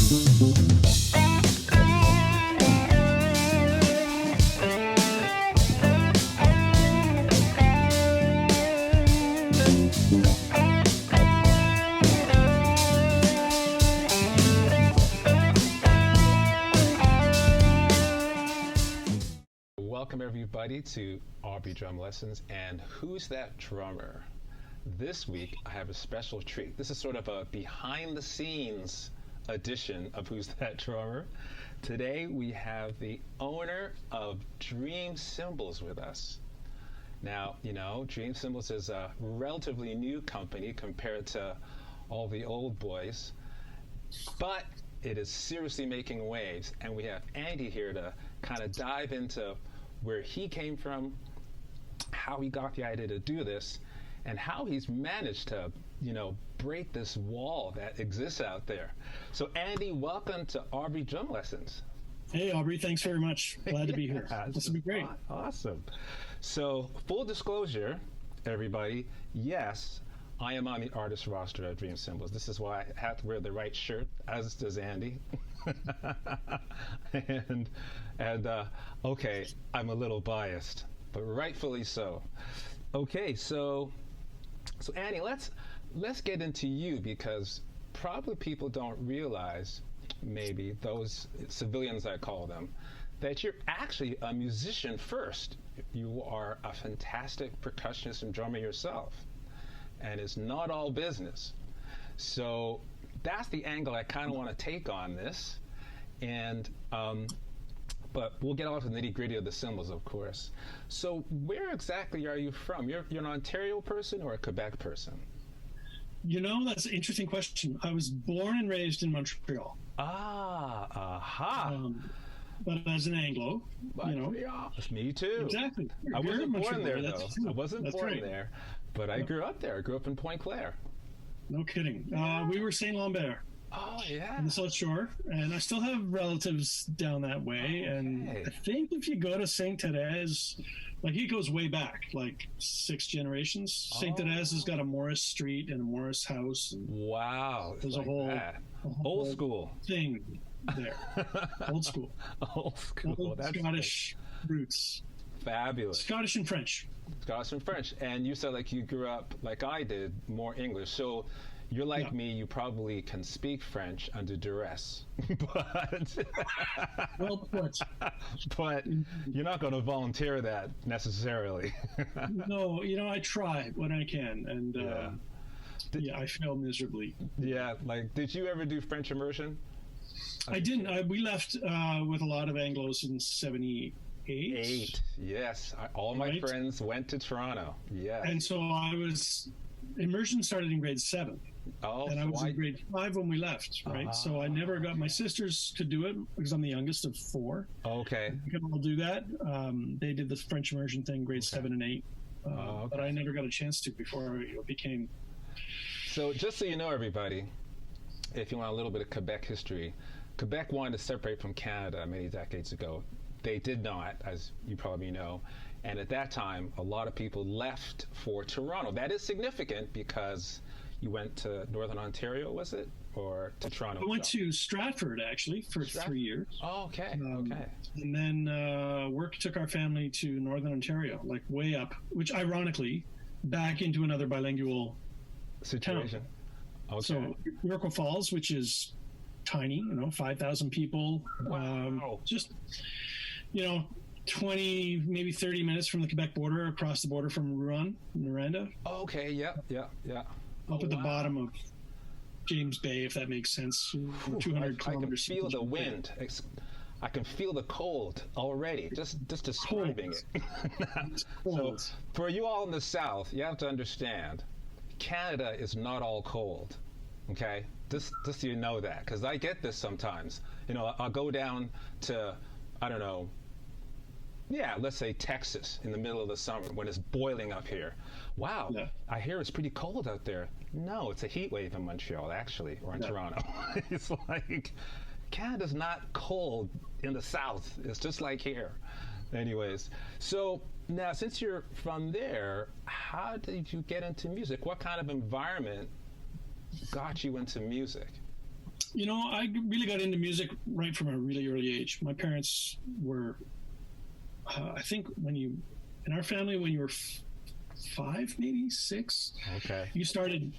Welcome everybody to Aubrey Drum Lessons and Who's That Drummer? This week I have a special treat. This is sort of a behind the scenes edition of Who's That Drummer. Today we have the owner of Dream Cymbals with us. Now, you know, Dream Cymbals is a relatively new company compared to all the old boys, but it is seriously making waves, and we have Andy here to kind of dive into where he came from, how he got the idea to do this, and how he's managed to, you know, break this wall that exists out there. So Andy, welcome to Aubrey Drum Lessons. Hey Aubrey, thanks very much. Glad to be here. This will be great. Awesome. So full disclosure, everybody, yes, I am on the artist roster of Dream Cymbals. This is why I have to wear the right shirt, as does Andy. and okay, I'm a little biased, but rightfully so. Okay, so Andy, let's get into you, because probably people don't realize, maybe those civilians I call them, that you're actually a musician first. You are a fantastic percussionist and drummer yourself, and it's not all business. So that's the angle I kind of want to take on this, and but we'll get off the nitty-gritty of the cymbals, of course. So where exactly are you from? You're an Ontario person or a Quebec person? You know, that's an interesting question. I was born and raised in Montreal. But as an Anglo, you know. Yeah, me too. Exactly. I wasn't born there, though. I wasn't born right. there, but I grew up there. I grew up in Pointe Claire. No kidding. We were Saint Lambert. Oh, yeah. On the South Shore, and I still have relatives down that way. Okay. And I think if you go to Saint Therese, like, it goes way back, like 6 generations. Saint Therese has got a Morris Street and a Morris House. And wow. There's like a whole old school thing there. Old school. Old school. That's Scottish roots. Fabulous. Scottish and French. Scottish and French. And you said, like, you grew up, like I did, more English. So you're like me, you probably can speak French under duress, but well put. But you're not going to volunteer that necessarily. No, you know, I try when I can, and I fail miserably. Yeah, like, did you ever do French immersion? I didn't. We left with a lot of Anglos in '78. Yes. All my friends went to Toronto. Yeah. And so immersion started in grade 7. Oh, and I was in grade 5 when we left, right? So I never got, my sisters could do it because I'm the youngest of 4. Okay. We could all do that. They did the French immersion thing, grade 7 and 8. But I never got a chance to before it became. So just so you know, everybody, if you want a little bit of Quebec history, Quebec wanted to separate from Canada many decades ago. They did not, as you probably know. And at that time, a lot of people left for Toronto. That is significant because you went to Northern Ontario, was it? Or to Toronto? I went to Stratford, actually, for 3 years. Oh, okay. Okay. And then work took our family to Northern Ontario, like way up, which ironically, back into another bilingual situation. Town. Okay. So Iroquois Falls, which is tiny, 5,000 people. Wow. Just, 20, maybe 30 minutes from the Quebec border, across the border from Rouen, Noranda. Oh, okay, yeah. Up at the bottom of James Bay, if that makes sense. 200 kilometers. I can feel the wind. I can feel the cold already, just describing it. So for you all in the South, you have to understand, Canada is not all cold, okay? Just so you know that, because I get this sometimes. I'll go down to, I don't know, let's say Texas in the middle of the summer when it's boiling up here. Wow, I hear it's pretty cold out there. No, it's a heat wave in Montreal, actually, or in Toronto. It's like, Canada's not cold in the South. It's just like here. Anyways, so now since you're from there, how did you get into music? What kind of environment got you into music? I really got into music right from a really early age. My parents were, I think, in our family, when you were 5, maybe 6, okay, you started.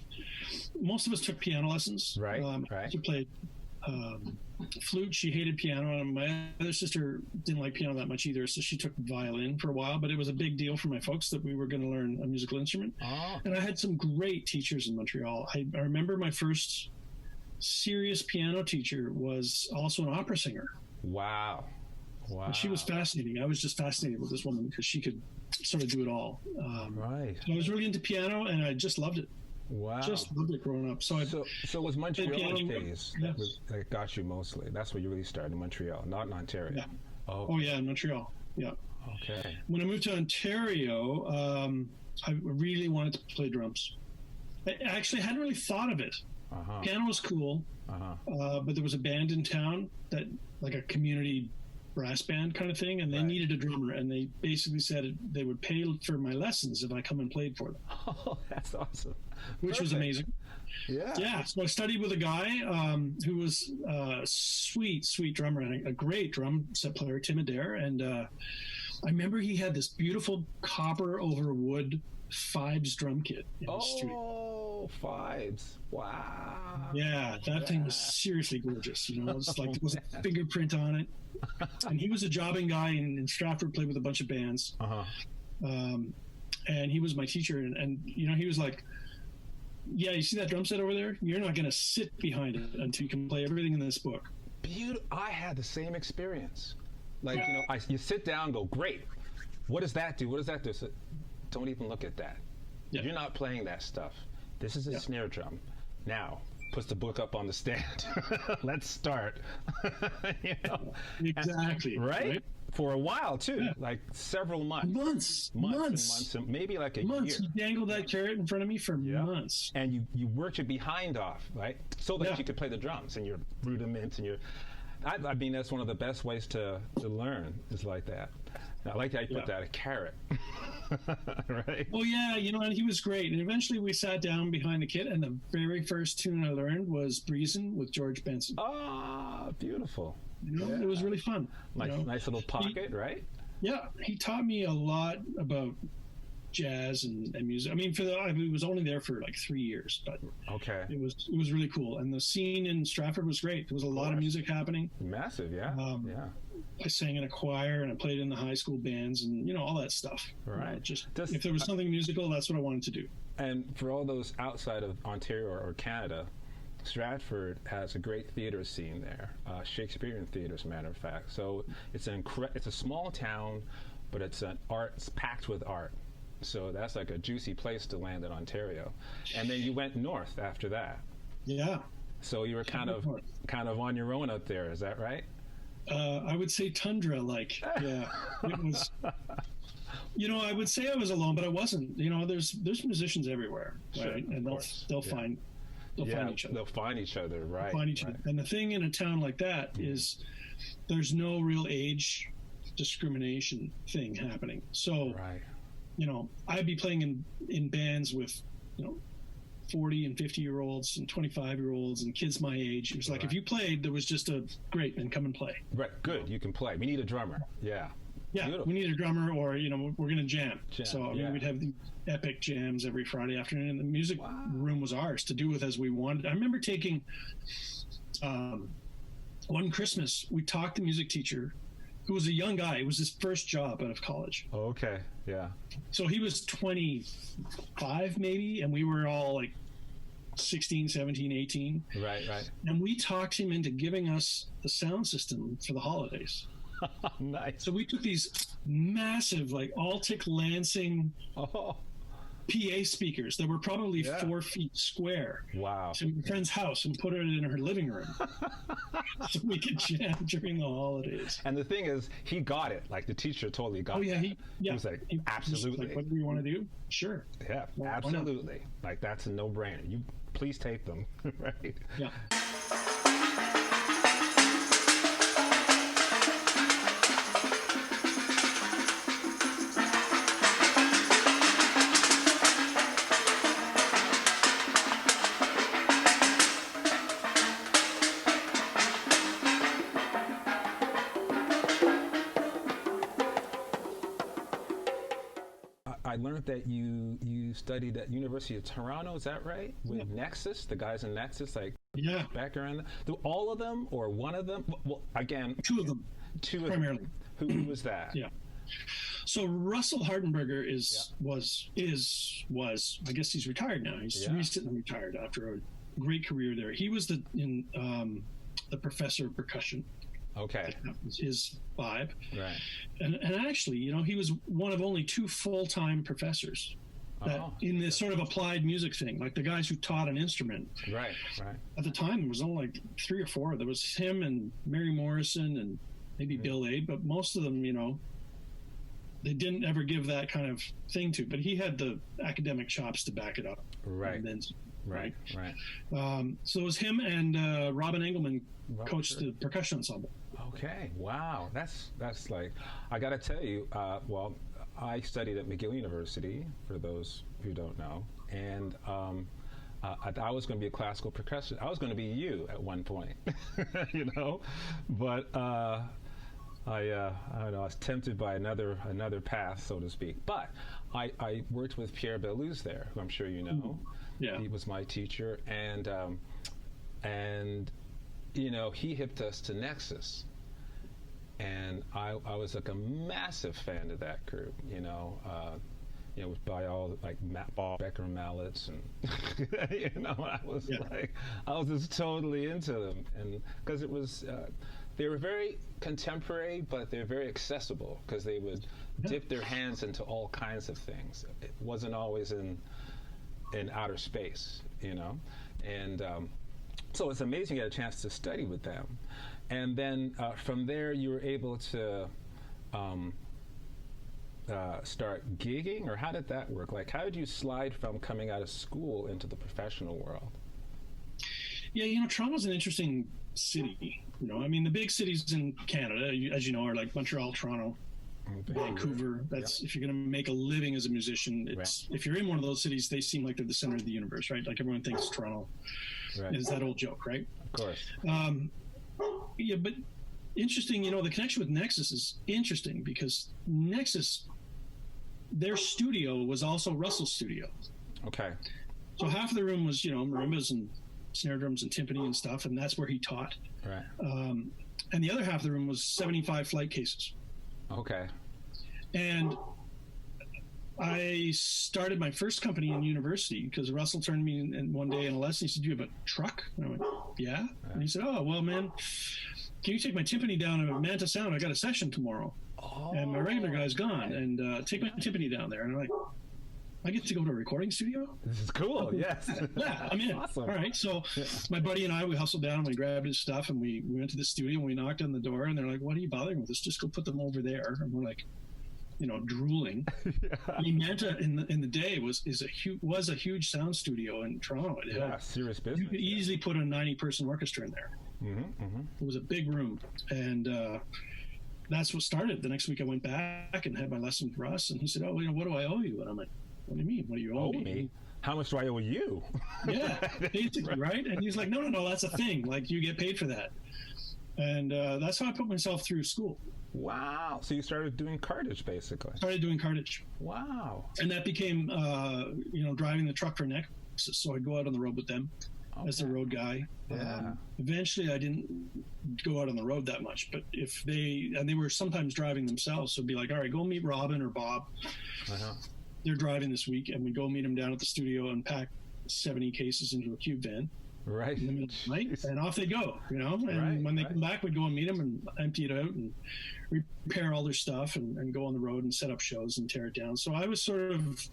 Most of us took piano lessons. Right, right. She played flute. She hated piano, and my other sister didn't like piano that much either, so she took violin for a while. But it was a big deal for my folks that we were going to learn a musical instrument. Oh. And I had some great teachers in Montreal. I remember my first serious piano teacher was also an opera singer. Wow. And she was fascinating. I was just fascinated with this woman because she could sort of do it all. Right. So I was really into piano, and I just loved it. Wow. Just loved it growing up. So it was Montreal days yes. that got you mostly. That's where you really started, in Montreal, not in Ontario. Yeah. Oh yeah, in Montreal. Yeah. Okay. When I moved to Ontario, I really wanted to play drums. I actually hadn't really thought of it. Piano was cool, but there was a band in town that, like a community brass band kind of thing, and they needed a drummer, and they basically said they would pay for my lessons if I come and played for them. Oh, that's awesome. Which was amazing. Yeah. So I studied with a guy who was a sweet drummer and a great drum set player, Tim Adair, and I remember he had this beautiful copper over wood Fibes drum kit in the street. Oh, Fibes. Wow. Yeah, that thing was seriously gorgeous. It's like there was a fingerprint on it. And he was a jobbing guy in Stratford, played with a bunch of bands. And he was my teacher. And he was like, yeah, you see that drum set over there? You're not going to sit behind it until you can play everything in this book. I had the same experience. Like, you sit down and go, great. What does that do? What does that do? So, don't even look at that. Yeah. You're not playing that stuff. This is a snare drum. Now, puts the book up on the stand. Let's start. Exactly. Right? For a while, too. Like several months. Months. And maybe like a year. You dangled that carrot in front of me for months. And you worked your behind off, right? So that you could play the drums and your rudiments and your... I mean, that's one of the best ways to learn is like that. I like how you put that, a carrot. Right? Oh, yeah, and he was great. And eventually we sat down behind the kit, and the very first tune I learned was Breezin' with George Benson. Ah, beautiful. It was really fun. Nice little pocket, right? Yeah, he taught me a lot about jazz and music. I mean, he was only there for like 3 years, but it was really cool. And the scene in Stratford was great. There was a lot of music happening. Massive, yeah. I sang in a choir and I played in the high school bands and all that stuff. Right. If there was something musical, that's what I wanted to do. And for all those outside of Ontario or Canada, Stratford has a great theater scene there, Shakespearean theater, as a matter of fact. So it's a small town, but it's packed with art. So that's like a juicy place to land in Ontario. And then you went north after that. Yeah. So you were kind of on your own up there. Is that right? I would say tundra-like. Yeah. It was. I would say I was alone, but I wasn't. There's musicians everywhere, right? Sure, and they'll find each other. They'll find each other, right? Find each other. And the thing in a town like that is, there's no real age discrimination thing happening. So. Right. I'd be playing in bands with, 40 and 50-year-olds and 25-year-olds and kids my age. It was like, if you played, there was just a great, and come and play. Right, good, you can play. We need a drummer. Yeah. Yeah, beautiful. We need a drummer, or, we're going to jam. So, we'd have the epic jams every Friday afternoon, and the music room was ours to do with as we wanted. I remember taking, one Christmas, we talked the music teacher, who was a young guy. It was his first job out of college. Oh, okay, yeah. So he was 25 maybe, and we were all like 16, 17, 18. Right. And we talked him into giving us the sound system for the holidays. Nice. So we took these massive, like Altic Lansing PA speakers that were probably 4 feet square. Wow. To my friend's house and put it in her living room so we could jam during the holidays. And the thing is, he got it. Like the teacher totally got it. He was like, absolutely. Like, what do you want to do? Sure. Yeah, absolutely. Like that's a no-brainer. You please take them, right? Yeah. I learned that you studied at University of Toronto. Is that right? With Nexus, the guys in Nexus, like back around. All of them or one of them? Well, again, two of them. Two primarily. Of them. Who was that? Yeah. So Russell Hardenberger was I guess he's retired now. He's recently retired after a great career there. He was the professor of percussion. Okay. That was his vibe. Right. And actually, he was one of only 2 full-time professors in this sort of applied music thing, like the guys who taught an instrument. Right. At the time, there was only like 3 or 4. There was him and Mary Morrison and maybe Bill Aid, but most of them, they didn't ever give that kind of thing to. But he had the academic chops to back it up. Right. And then, right. So it was him and Robin Engelman coached the percussion ensemble. Okay. Wow. That's like, I got to tell you, I studied at McGill University, for those who don't know, and I was going to be a classical percussionist. I was going to be you at one point, but I don't know, I was tempted by another path, so to speak. But I worked with Pierre Bellouz there, who I'm sure you know. Yeah. He was my teacher, and he hipped us to Nexus. And I was like a massive fan of that group, by all like Ball Becker mallets, and I was just totally into them, and because it was they were very contemporary, but they're very accessible because they would dip their hands into all kinds of things. It wasn't always in outer space, and so it's amazing you had a chance to study with them. And then from there, you were able to start gigging, or how did that work? Like, how did you slide from coming out of school into the professional world? Yeah, Toronto's an interesting city. I mean, the big cities in Canada, as you know, are like Montreal, Toronto, Vancouver. That's if you're going to make a living as a musician. It's if you're in one of those cities, they seem like they're the center of the universe, right? Like everyone thinks Toronto is that old joke, right? Of course. Yeah, but interesting, the connection with Nexus is interesting because Nexus, their studio was also Russell's studio. Okay. So half of the room was, marimbas and snare drums and timpani and stuff, and that's where he taught. Right. And the other half of the room was 75 flight cases. Okay. And I started my first company in university because Russell turned me in one day in a lesson. He said, "Do you have a truck?" And I went, "Yeah." And he said, "Oh, well, man, can you take my timpani down to Manta Sound? I got a session tomorrow. And my regular guy's gone. And take my timpani down there." And I'm like, I get to go to a recording studio? This is cool, yes. Yeah, I'm in. Awesome. All right, so my buddy and I, we hustled down and we grabbed his stuff and we went to the studio and we knocked on the door and they're like, "What are you bothering with us? Just go put them over there." And we're like, drooling. I mean, Manta in the day was a huge sound studio in Toronto. It had, serious business. You could easily put a 90-person orchestra in there. It was a big room, and that's what started. The next week I went back and had my lesson with Russ, and he said, "Oh, what do I owe you?" And I'm like, "What do you mean? What do you owe me? How much do I owe you?" Yeah, basically, right? And he's like, no, that's a thing. Like, you get paid for that. And that's how I put myself through school. Wow. So you started doing cartage, basically. Started doing cartage. Wow. And that became, driving the truck for Nexus. So I'd go out on the road with them as the road guy. Yeah. Eventually, I didn't go out on the road that much. But they were sometimes driving themselves. So it'd be like, "All right, go meet Robin or Bob. They're driving this week." And we go meet them down at the studio and pack 70 cases into a cube van. Right. In the middle of the night, and off they go, and when they come back, we'd go and meet them and empty it out and repair all their stuff and go on the road and set up shows and tear it down. So I was sort of,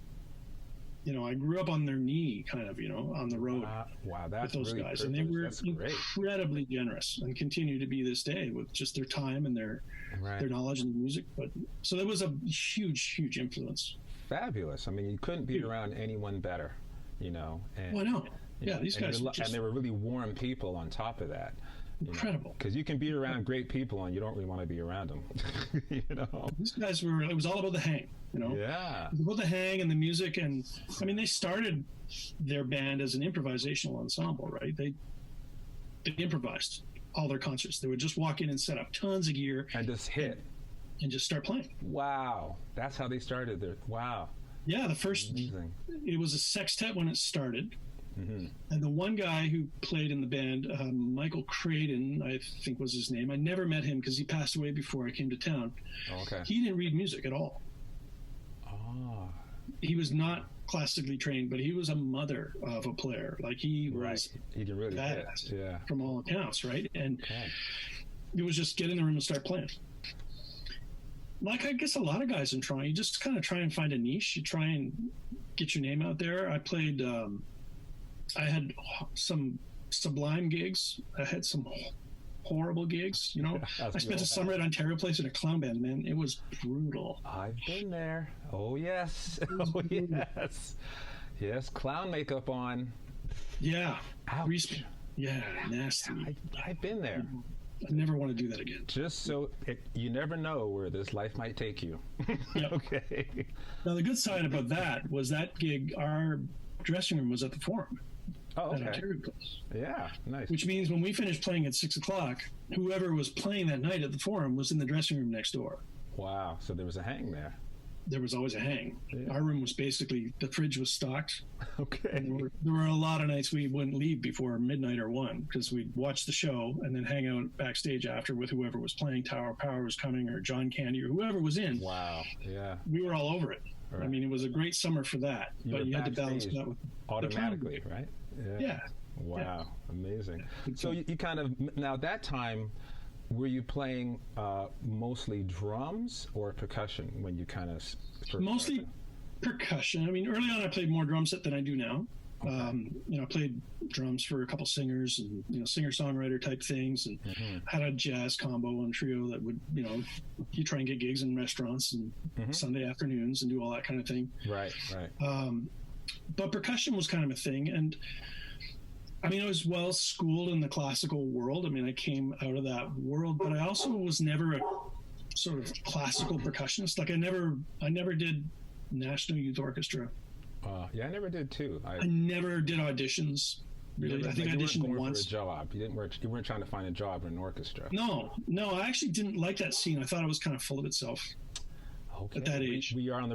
I grew up on their knee, kind of, on the road. Wow, that's with those really guys, and they were incredibly generous and continue to be this day with just their time and their knowledge and music. But so there was a huge influence. Fabulous. I mean, you couldn't be around anyone better, And, well, I know. Yeah, these guys and they were really warm people on top of that. Incredible. Because you can be around great people and you don't really want to be around them. These guys it was all about the hang, Yeah. It was about the hang and the music. And I mean, they started their band as an improvisational ensemble, right? They improvised all their concerts. They would just walk in and set up tons of gear. And just hit. And just start playing. Wow. That's how they started wow. Yeah, the first, Amazing. it was a sextet when it started. Mm-hmm. And the one guy who played in the band, Michael Creighton, I think was his name. I never met him because he passed away before I came to town. Oh, okay. He didn't read music at all. Oh. He was not classically trained, but he was a mother of a player. Like he was He can really hit. badass, Yeah. from all accounts, right? And Okay. it was just get in the room and start playing. Like I guess a lot of guys in Toronto, you just kind of try and find a niche. You try and get your name out there. I played. I had some sublime gigs. I had some horrible gigs. You know, I spent a summer at Ontario Place in a clown band. Man, it was brutal. I've been there. Oh yes. Oh yes. Yes. Clown makeup on. Yeah. Ouch. Yeah, nasty. I've been there. I never want to do that again. Just so you never know where this life might take you. Yep. Okay. Now the good side about that was that gig. Our dressing room was at the Forum. Oh, At okay. Ontario Place. Yeah. Nice. Which means when we finished playing at 6:00, whoever was playing that night at the Forum was in the dressing room next door. Wow. So there was a hang there. There was always a hang. Yeah. Our room was basically, the fridge was stocked. Okay. And there were a lot of nights we wouldn't leave before midnight or 1 because we'd watch the show and then hang out backstage after with whoever was playing. Tower Power was coming, or John Candy, or whoever was in. Wow. Yeah. We were all over it. Right. I mean, it was a great summer for that, You but were you had to balance backstage that with automatically, right? Yeah. Wow. Amazing. Yeah. So you kind of, now that time, were you playing mostly drums or percussion when you kind of Mostly percussion. I mean, early on I played more drum set than I do now. Okay. You know, I played drums for a couple singers and, you know, singer-songwriter type things, and had a jazz combo and trio that would, you know, you try and get gigs in restaurants and Sunday afternoons and do all that kind of thing. Right. But percussion was kind of a thing. And I mean, I was well schooled in the classical world. I mean, I came out of that world, but I also was never a sort of classical percussionist. Like I never did National Youth Orchestra. Yeah, I never did too. I never did auditions. Really, I think I auditioned once. For a job. You weren't trying to find a job in an orchestra. No, I actually didn't like that scene. I thought it was kind of full of itself. Okay. At that age. We're on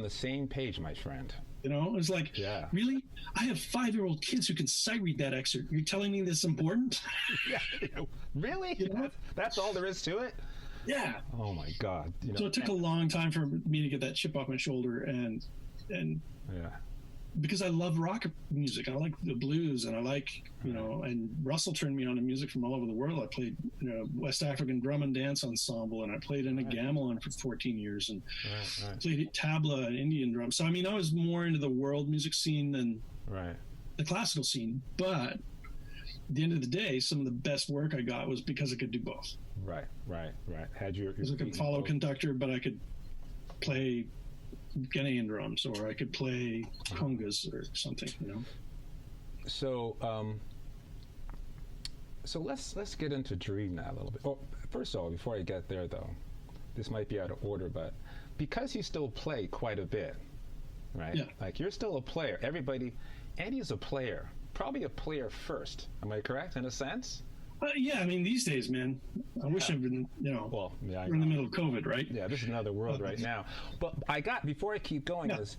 the same page, my friend. You know, it was like, yeah. Really? I have 5-year-old kids who can sight read that excerpt. You're telling me this is important? Yeah. Really? You know? That's all there is to it? Yeah. Oh my God. You know, so it took a long time for me to get that chip off my shoulder, and yeah. Because I love rock music. I like the blues, and I like, you know, and Russell turned me on to music from all over the world. I played, you know, West African drum and dance ensemble, and I played in a gamelan for 14 years, and played tabla and Indian drum. So, I mean, I was more into the world music scene than the classical scene. But at the end of the day, some of the best work I got was because I could do both. Right. Had your because I could follow conductor, but I could play Ghanaian drums, or I could play congas or something, you know. So, so let's get into Dream now a little bit. Oh, first of all, before I get there though, this might be out of order, but because you still play quite a bit, right? Yeah. Like you're still a player. Andy's a player, probably a player first. Am I correct in a sense? Yeah, I mean, these days, man, I wish I'd been, you know, we're in the middle of COVID, right? Yeah, this is another world right now. But before I keep going, is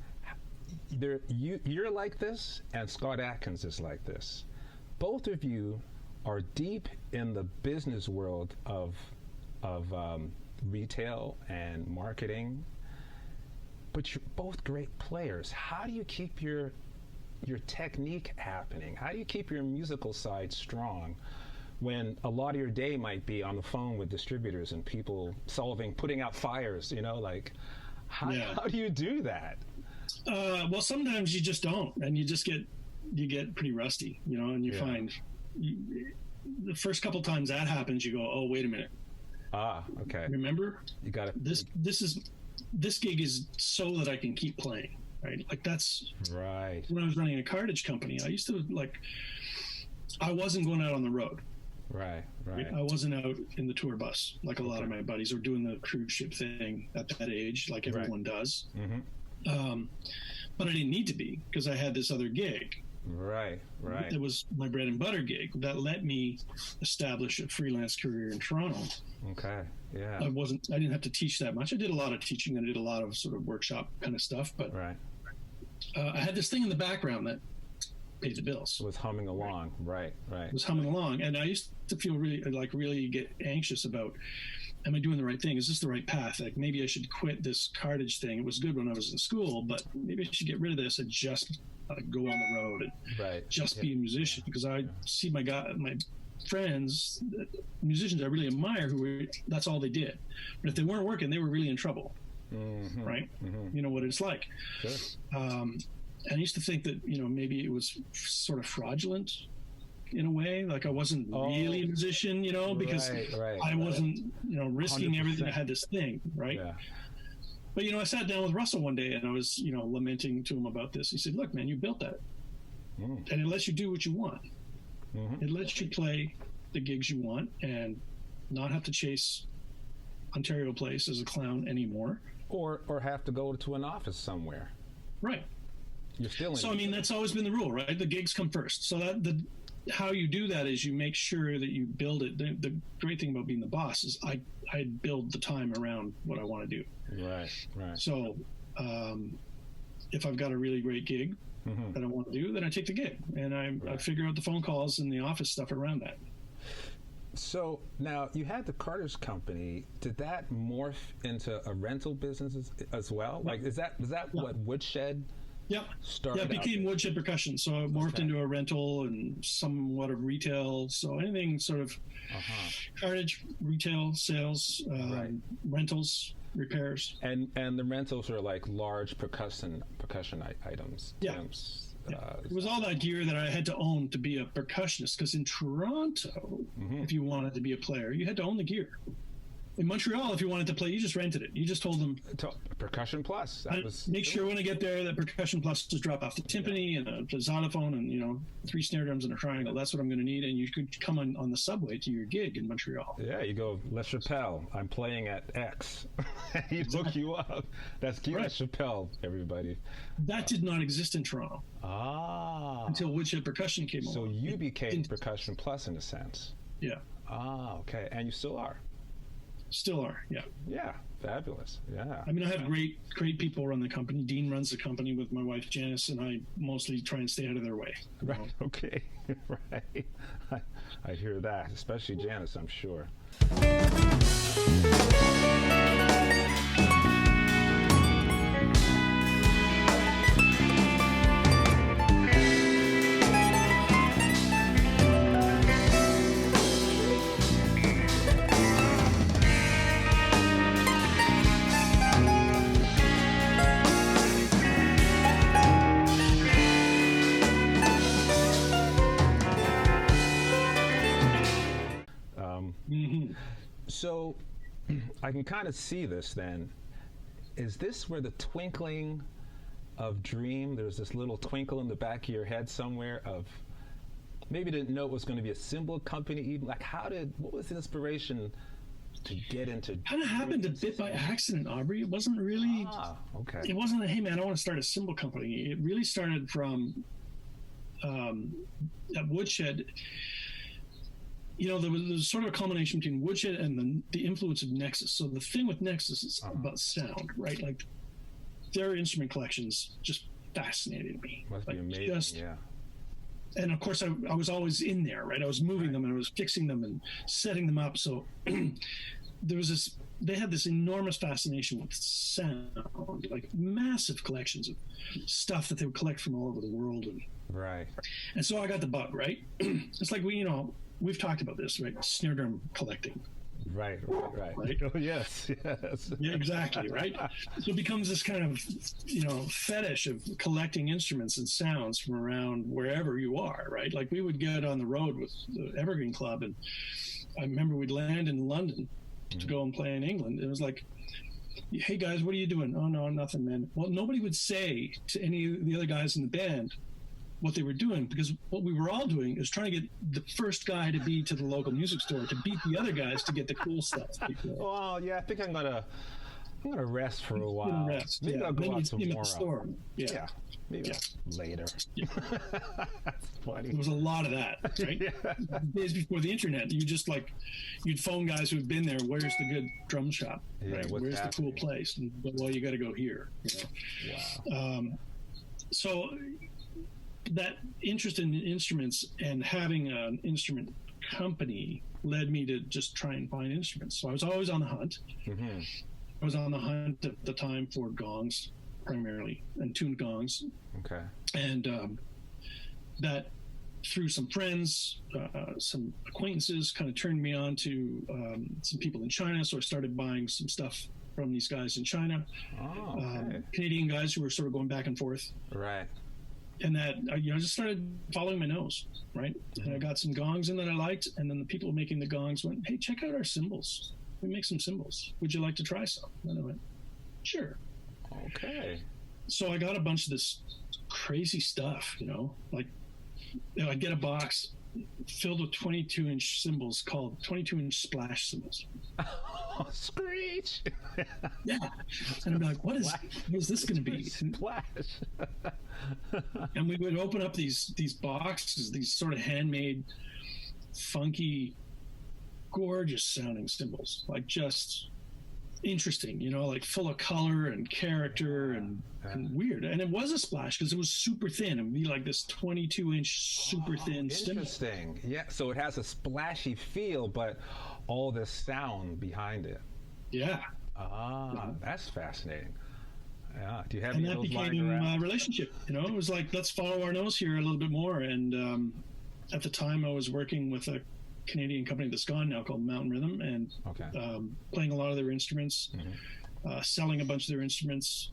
you're like this, and Scott Atkins is like this. Both of you are deep in the business world of retail and marketing, but you're both great players. How do you keep your technique happening? How do you keep your musical side strong when a lot of your day might be on the phone with distributors and people putting out fires, you know, like how do you do that? Well, sometimes you just don't, and you get pretty rusty, you know, and you find the first couple times that happens, you go, oh, wait a minute. Okay. Remember? You got it. This gig is so that I can keep playing, right? Like that's right. When I was running a cartage company, I used to I wasn't going out on the road. Right. I wasn't out in the tour bus like a lot of my buddies, or doing the cruise ship thing at that age, like everyone does. But I didn't need to be, because I had this other gig. Right. It was my bread and butter gig that let me establish a freelance career in Toronto. Okay. Yeah. I didn't have to teach that much. I did a lot of teaching and I did a lot of sort of workshop kind of stuff, but right. I had this thing in the background that paid the bills. It was humming along. Right. It was humming along. And I used to feel really get anxious about, am I doing the right thing? Is this the right path? Like maybe I should quit this cartage thing. It was good when I was in school, but maybe I should get rid of this and just go on the road and just be a musician, because I see my friends, musicians I really admire, that's all they did. But if they weren't working, they were really in trouble. Mm-hmm. Right? Mm-hmm. You know what it's like. Sure. And I used to think that, maybe it was sort of fraudulent in a way, like I wasn't really a musician, because I wasn't, risking 100%. Everything. I had this thing, right? Yeah. But, I sat down with Russell one day and I was, lamenting to him about this. He said, look, man, you built that. And it lets you do what you want. Mm-hmm. It lets you play the gigs you want and not have to chase Ontario Place as a clown anymore. Or have to go to an office somewhere. Right. You're still in. So, that's always been the rule, right? The gigs come first. So how you do that is you make sure that you build it. The great thing about being the boss is I build the time around what I want to do. Right. So if I've got a really great gig that I want to do, then I take the gig and I figure out the phone calls and the office stuff around that. So now you had the Carter's company. Did that morph into a rental business as well? Like, is that what Woodshed? Yep. It became Woodshed Percussion. So it morphed into a rental and somewhat of retail. So anything sort of cartage, retail, sales, rentals, repairs. And the rentals are like large percussion items. Yeah. It was all that gear that I had to own to be a percussionist, because in Toronto, if you wanted to be a player, you had to own the gear. In Montreal, if you wanted to play, you just rented it. You just told them Percussion Plus. Make sure when I get there that Percussion Plus just drop off the timpani and a xylophone and 3 snare drums and a triangle. That's what I'm going to need. And you could come on the subway to your gig in Montreal. Yeah, you go, Les Chappelle, I'm playing at X. He look you up. That's Guy Les Chappelle, everybody. That did not exist in Toronto. Until Woodshed Percussion came along. So you became Percussion Plus in a sense. Yeah. Okay. And you still are. Still are, yeah. Yeah, fabulous, yeah. I mean, I have great people run the company. Dean runs the company with my wife, Janice, and I mostly try and stay out of their way. Right, okay, right. I hear that, especially Janice, I'm sure. So I can kind of see this then. Is this where the twinkling of Dream, there's this little twinkle in the back of your head somewhere of maybe didn't know it was going to be a cymbal company even? Like what was the inspiration to get into? Kind of happened a bit by accident, Aubrey. It wasn't really, okay. It wasn't hey man, I want to start a cymbal company. It really started from at Woodshed. There was sort of a combination between Woodshed and the influence of Nexus. So the thing with Nexus is about sound, right? Like their instrument collections just fascinated me. Must be amazing, yeah. And of course, I was always in there, right? I was moving them and I was fixing them and setting them up. So they had this enormous fascination with sound, like massive collections of stuff that they would collect from all over the world. And so I got the bug, right? It's like we've talked about this, right? Snare drum collecting. Right. Oh, yes. Yeah, exactly, right? So it becomes this kind of, fetish of collecting instruments and sounds from around wherever you are, right? Like we would get on the road with the Evergreen Club, and I remember we'd land in London to go and play in England. It was like, hey guys, what are you doing? Oh, no, nothing, man. Well, nobody would say to any of the other guys in the band what they were doing, because what we were all doing is trying to get the first guy to be to the local music store to beat the other guys to get the cool stuff. Well, yeah, I think I'm gonna I'm gonna rest for a while. Rest. Maybe Yeah. I'll go Then out you see him at the tomorrow. store. Yeah. Maybe later. Yeah. That's funny. There was a lot of that, right? Days before the internet, you'd phone guys who'd been there. Where's the good drum shop? Yeah, right? what's Where's happening? the cool place? And, well, you got to go here. You know? Wow. So that interest in instruments and having an instrument company led me to just try and find instruments. So I was always on the hunt. Mm-hmm. I was on the hunt at the time for gongs primarily and tuned gongs. Okay. And that through some friends, some acquaintances kind of turned me on to some people in China. So I started buying some stuff from these guys in China, Oh, okay. Canadian guys who were sort of going back and forth. Right. And that, I just started following my nose, right? Mm-hmm. And I got some gongs in that I liked. And then the people making the gongs went, hey, check out our cymbals. We make some cymbals. Would you like to try some? And I went, sure. Okay. So I got a bunch of this crazy stuff, like I'd get a box filled with 22-inch cymbals called 22-inch splash cymbals. Oh, screech! Yeah. And I'd be like, what is this going to be? Splash. And we would open up these boxes, these sort of handmade, funky, gorgeous sounding cymbals, like just interesting, like full of color and character and weird. And it was a splash because it was super thin. It would be like this 22-inch super thin cymbal. Interesting. Yeah, so it has a splashy feel, but all the sound behind it. Yeah. That's fascinating. Yeah. Do you have And any that of those lying became around? a relationship. It was like, let's follow our nose here a little bit more. And at the time, I was working with a Canadian company that's gone now called Mountain Rhythm, and playing a lot of their instruments, selling a bunch of their instruments,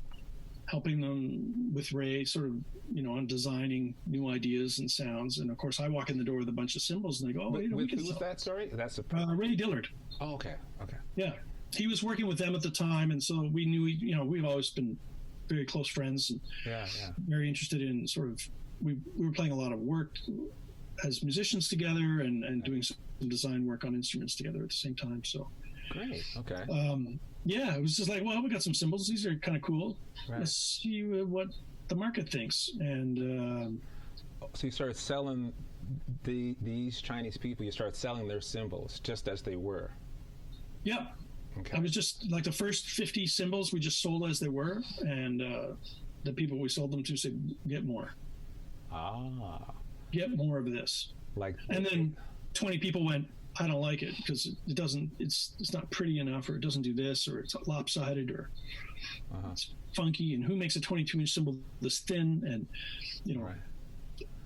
helping them with Ray, sort of, on designing new ideas and sounds. And of course, I walk in the door with a bunch of cymbals, and they go, "Oh, we can who's sell." that? Sorry, that's a. Ray Dillard. Oh, okay. Okay. Yeah, he was working with them at the time, and so we knew. We've always been very close friends, and very interested in sort of. We were playing a lot of work as musicians together and doing some design work on instruments together at the same time. So great. Okay. It was just like, well, we got some cymbals. These are kind of cool. Right. Let's see what the market thinks. And so you started selling these Chinese people. You started selling their cymbals just as they were. Yeah. Okay. I was just like the first 50 cymbals we just sold as they were, and the people we sold them to said, "Get more. Get more of this." And then 20 people went, "I don't like it because it doesn't. It's not pretty enough, or it doesn't do this, or it's lopsided, or it's funky. And who makes a 22-inch cymbal this thin?" And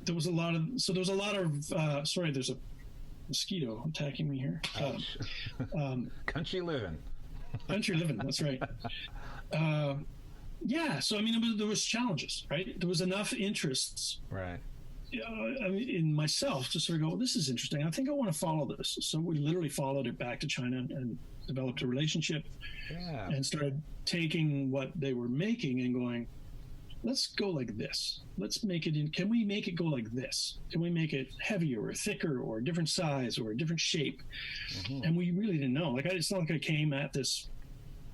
there was a lot of. So there was a lot of. Sorry, there's a mosquito attacking me here. Country living. Country living. That's right. So I mean, there was challenges, right? There was enough interests, right? In myself to sort of go, well, this is interesting. I think I want to follow this. So we literally followed it back to China and developed a relationship, and started taking what they were making and going, let's go like this. Let's make it can we make it go like this? Can we make it heavier or thicker or a different size or a different shape? And we really didn't know. It's not like I came at this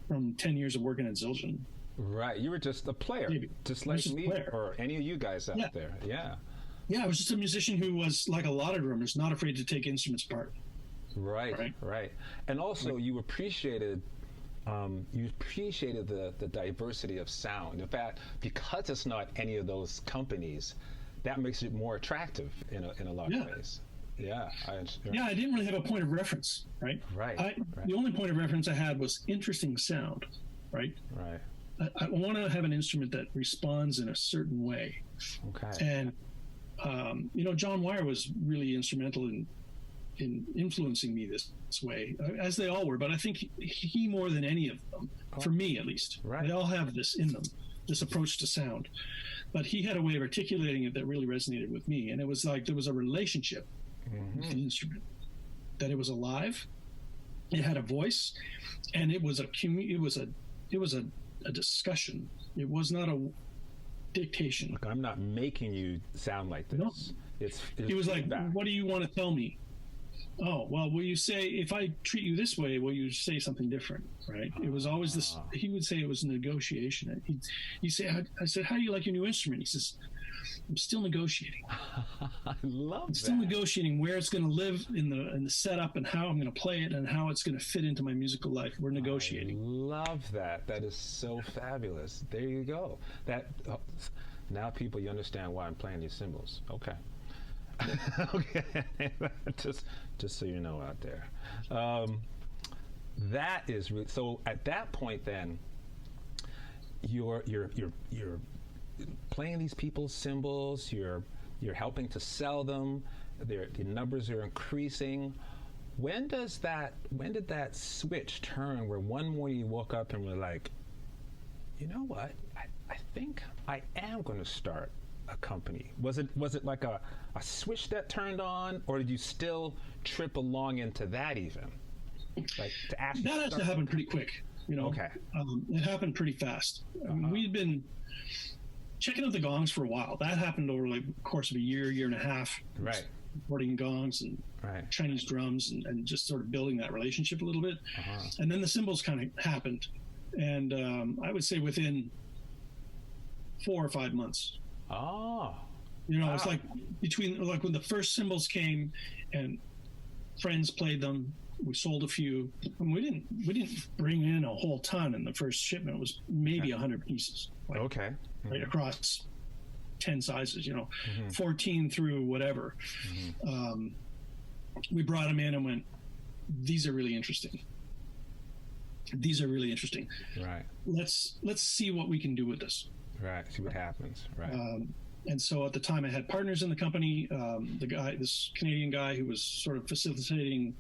from 10 years of working at Zildjian. Right. You were just a player, just like me or any of you guys out there. Yeah. Yeah, I was just a musician who was, like a lot of drummers, not afraid to take instruments apart. Right. And also, you appreciated the diversity of sound. In fact, because it's not any of those companies, that makes it more attractive in a lot of ways. Yeah. I didn't really have a point of reference, right? Right. The only point of reference I had was interesting sound, right? Right. I want to have an instrument that responds in a certain way. Okay. And John Wire was really instrumental in influencing me this way, as they all were. But I think he more than any of them, for me at least. Right. They all have this in them, this approach to sound. But he had a way of articulating it that really resonated with me. And it was like there was a relationship with the instrument, that it was alive, it had a voice, and it was a discussion. It was not a dictation. Look, I'm not making you sound like this. No. It's He was feedback. like, what do you want to tell me? Oh, well, will you say, if I treat you this way, will you say something different, right? It was always this, he would say it was a negotiation. He'd say, I said, how do you like your new instrument? He says, I'm still negotiating. I love I'm still negotiating where it's going to live in the setup and how I'm going to play it and how it's going to fit into my musical life. We're negotiating. I love that. That is so fabulous. There you go. Now people, you understand why I'm playing these cymbals. Okay. Okay. just so you know out there. That is so. At that point, then you're playing these people's cymbals. You're helping to sell them. The numbers are increasing. When did that switch turn where one morning you woke up and were like, you know what? I think I am going to start a company. Was it like a switch that turned on, or did you still trip along into that even? Like to actually that has to happen pretty quick. Okay. It happened pretty fast. We'd been checking out the gongs for a while. That happened over like the course of a year and a half. Right. Recording gongs and Chinese drums and just sort of building that relationship a little bit. And then the cymbals kind of happened. And I would say within 4 or 5 months. Oh. Wow. It's like like when the first cymbals came and friends played them, we sold a few. And we didn't bring in a whole ton in the first shipment. It was maybe 100 pieces. Okay. Right across 10 sizes, 14 through whatever. We brought them in and went, these are really interesting. Right. Let's see what we can do with this. Right. See what happens. Right. And so at the time I had partners in the company, this Canadian guy who was sort of facilitating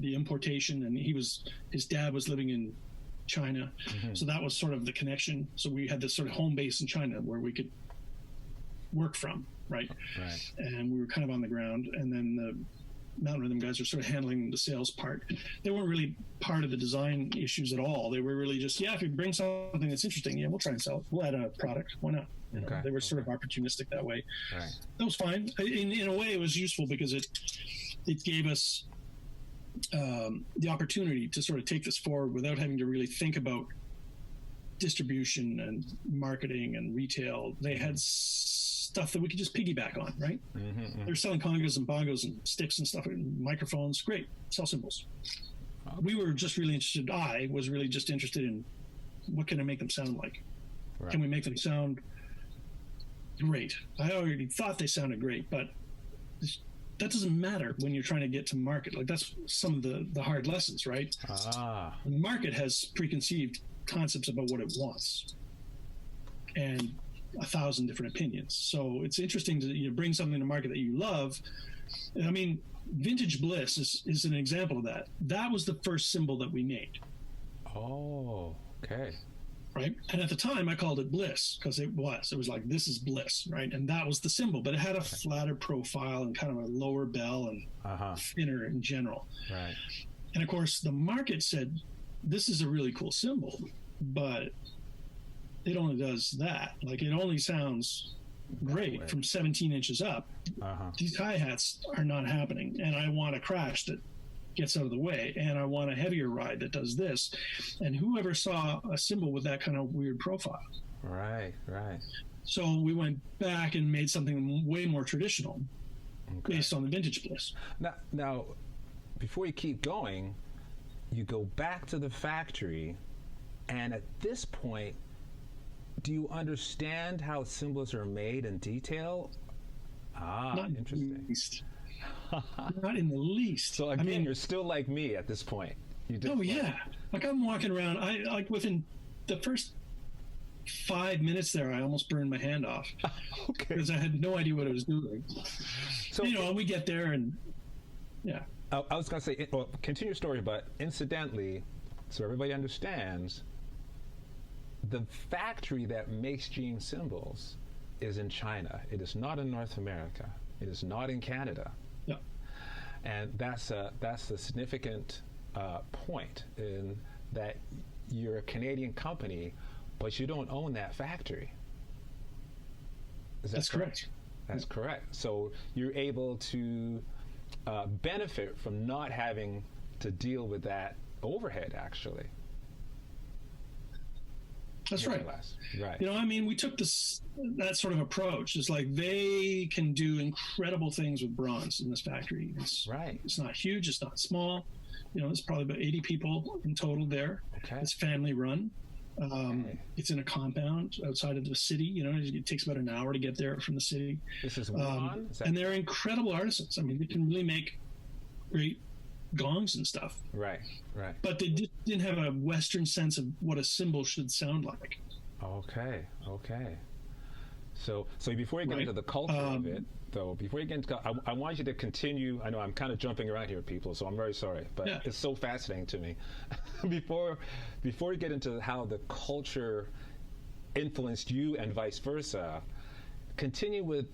the importation, and his dad was living in China. So that was sort of the connection. So we had this sort of home base in China where we could work from, right? And we were kind of on the ground, and then the mountain rhythm guys are sort of handling the sales part. They weren't really part of the design issues at all. They were really just, if you bring something that's interesting, we'll try and sell it. We'll add a product. Why not? They were sort of opportunistic that way. Right. That was fine. In a way, it was useful because it gave us the opportunity to sort of take this forward without having to really think about distribution and marketing and retail. They had stuff that we could just piggyback on, right? They're selling congas and bongos and sticks and stuff and microphones. Great, sell cymbals. We were just really interested. I was really just interested in what can I make them sound like? Right. Can we make them sound great? I already thought they sounded great, but that doesn't matter when you're trying to get to market. Like that's some of the hard lessons, right? The market has preconceived concepts about what it wants and 1,000 different opinions. So it's interesting to bring something to market that you love. I mean, Vintage Bliss is an example of that. That was the first cymbal that we made. Oh, okay. Right. And at the time I called it Bliss because it was like, this is Bliss. Right. And that was the cymbal, but it had a flatter profile and kind of a lower bell and thinner in general. Right. And of course the market said, this is a really cool cymbal, but it only does that. Like it only sounds great from 17 inches up. These hi-hats are not happening. And I want a crash that gets out of the way, and I want a heavier ride that does this. And whoever saw a cymbal with that kind of weird profile? Right. So we went back and made something way more traditional based on the Vintage Bliss. Now, before you keep going, you go back to the factory, and at this point, do you understand how cymbals are made in detail? Not interesting. Not in the least. So again, you're still like me at this point. Like I'm walking around. I within the first 5 minutes there, I almost burned my hand off because I had no idea what I was doing. So and we get there and I was going to say, continue your story, but incidentally, so everybody understands, the factory that makes Dream Cymbals is in China. It is not in North America. It is not in Canada. Yeah. And that's a significant point in that you're a Canadian company, but you don't own that factory. That's correct. That's correct. So you're able to benefit from not having to deal with that overhead, actually. That's right. Right. You know, I mean, we took that sort of approach. It's like they can do incredible things with bronze in this factory. It's not huge. It's not small. You know, it's probably about 80 people in total there. Okay. It's family run. It's in a compound outside of the city. You know, it takes about an hour to get there from the city. This is Wuhan? And they're incredible artisans. I mean, they can really make great gongs and stuff. Right. But they didn't have a Western sense of what a cymbal should sound like. Okay. So before you get into the culture of it, though, before you get into, I want you to continue. I know I'm kind of jumping around here, people, so I'm very sorry, but it's so fascinating to me. Before you get into how the culture influenced you and vice versa, continue with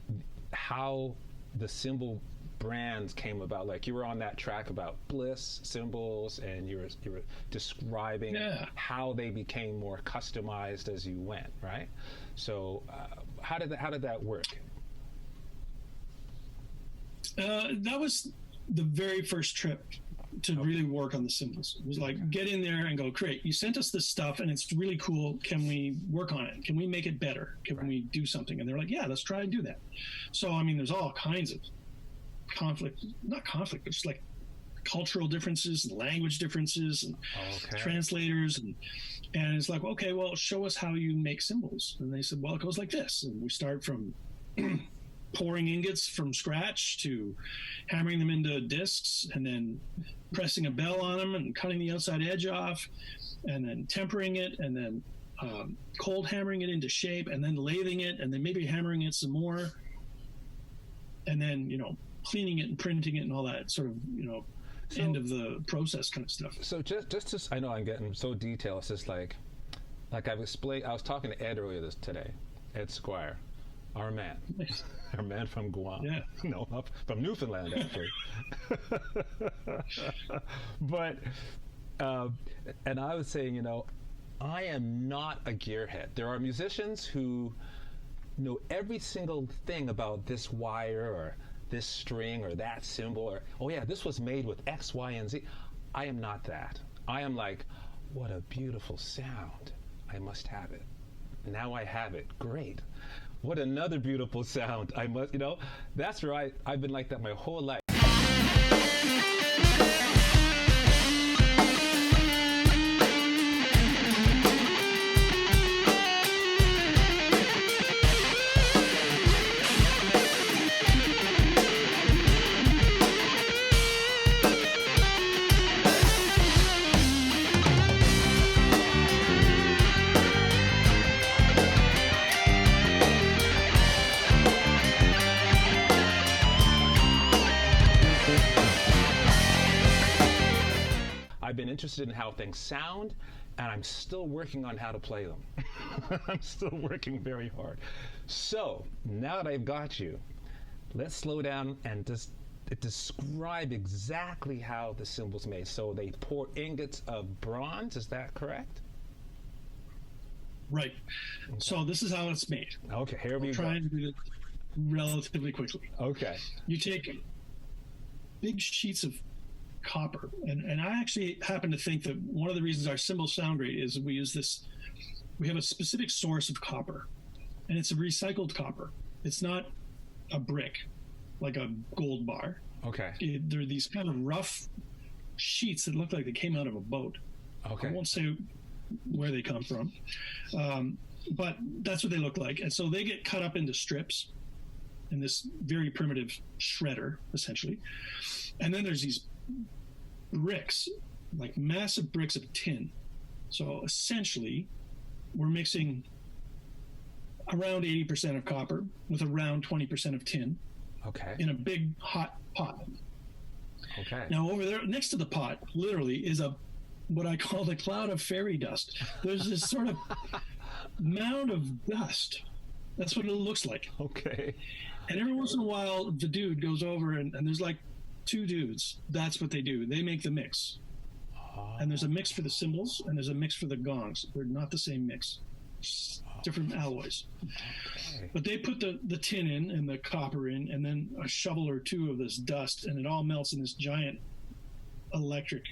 how the cymbal brands came about. Like, you were on that track about Bliss cymbals, and you were describing how they became more customized as you went, right? So how did that work? That was the very first trip to really work on the cymbals. It was like, get in there and go, great, you sent us this stuff and it's really cool. Can we work on it? Can we make it better? Can we do something? And they're like, yeah, let's try and do that. So, I mean, there's all kinds of not conflict, but just like cultural differences and language differences and translators. And it's like, okay, well, show us how you make cymbals. And they said, well, it goes like this. And we start from pouring ingots from scratch to hammering them into discs, and then pressing a bell on them and cutting the outside edge off, and then tempering it, and then cold hammering it into shape, and then lathing it, and then maybe hammering it some more, and then, you know, cleaning it and printing it and all that sort of, you know, end of the process kind of stuff. So just to, I know I'm getting so detailed. It's just like I've explained. I was talking to Ed earlier today, Ed Squire, our man. Nice. Our man from Guam. Yeah. No, from Newfoundland, actually. But, and I was saying, you know, I am not a gearhead. There are musicians who know every single thing about this wire or this string or that cymbal, or, oh yeah, this was made with X, Y, and Z. I am not that. I am like, what a beautiful sound. I must have it. Now I have it. Great. What another beautiful sound. I must, you know, that's where I've been like that my whole life. I've been interested in how things sound, and I'm still working on how to play them. I'm still working very hard. So now that I've got you, let's slow down and just describe exactly how the cymbal's made. So they pour ingots of bronze, is that correct? Right. Okay. So this is how it's made. Okay, here we go. Try and do it relatively quickly. Okay. You take big sheets of copper, and I actually happen to think that one of the reasons our cymbals sound great is we have a specific source of copper, and it's a recycled copper. It's not a brick like a gold bar. Okay. They're these kind of rough sheets that look like they came out of a boat. Okay. I won't say where they come from, but that's what they look like. And so they get cut up into strips in this very primitive shredder, essentially. And then there's these bricks, like massive bricks of tin. So essentially, we're mixing around 80% of copper with around 20% of tin. Okay. In a big hot pot. Okay. Now over there, next to the pot, literally, is what I call the cloud of fairy dust. There's this sort of mound of dust. That's what it looks like. Okay. And every once in a while, the dude goes over, and there's like two dudes. That's what they do. They make the mix. Oh. And there's a mix for the cymbals, and there's a mix for the gongs. They're not the same mix. different alloys. Okay. But they put the tin in and the copper in, and then a shovel or two of this dust, and it all melts in this giant electric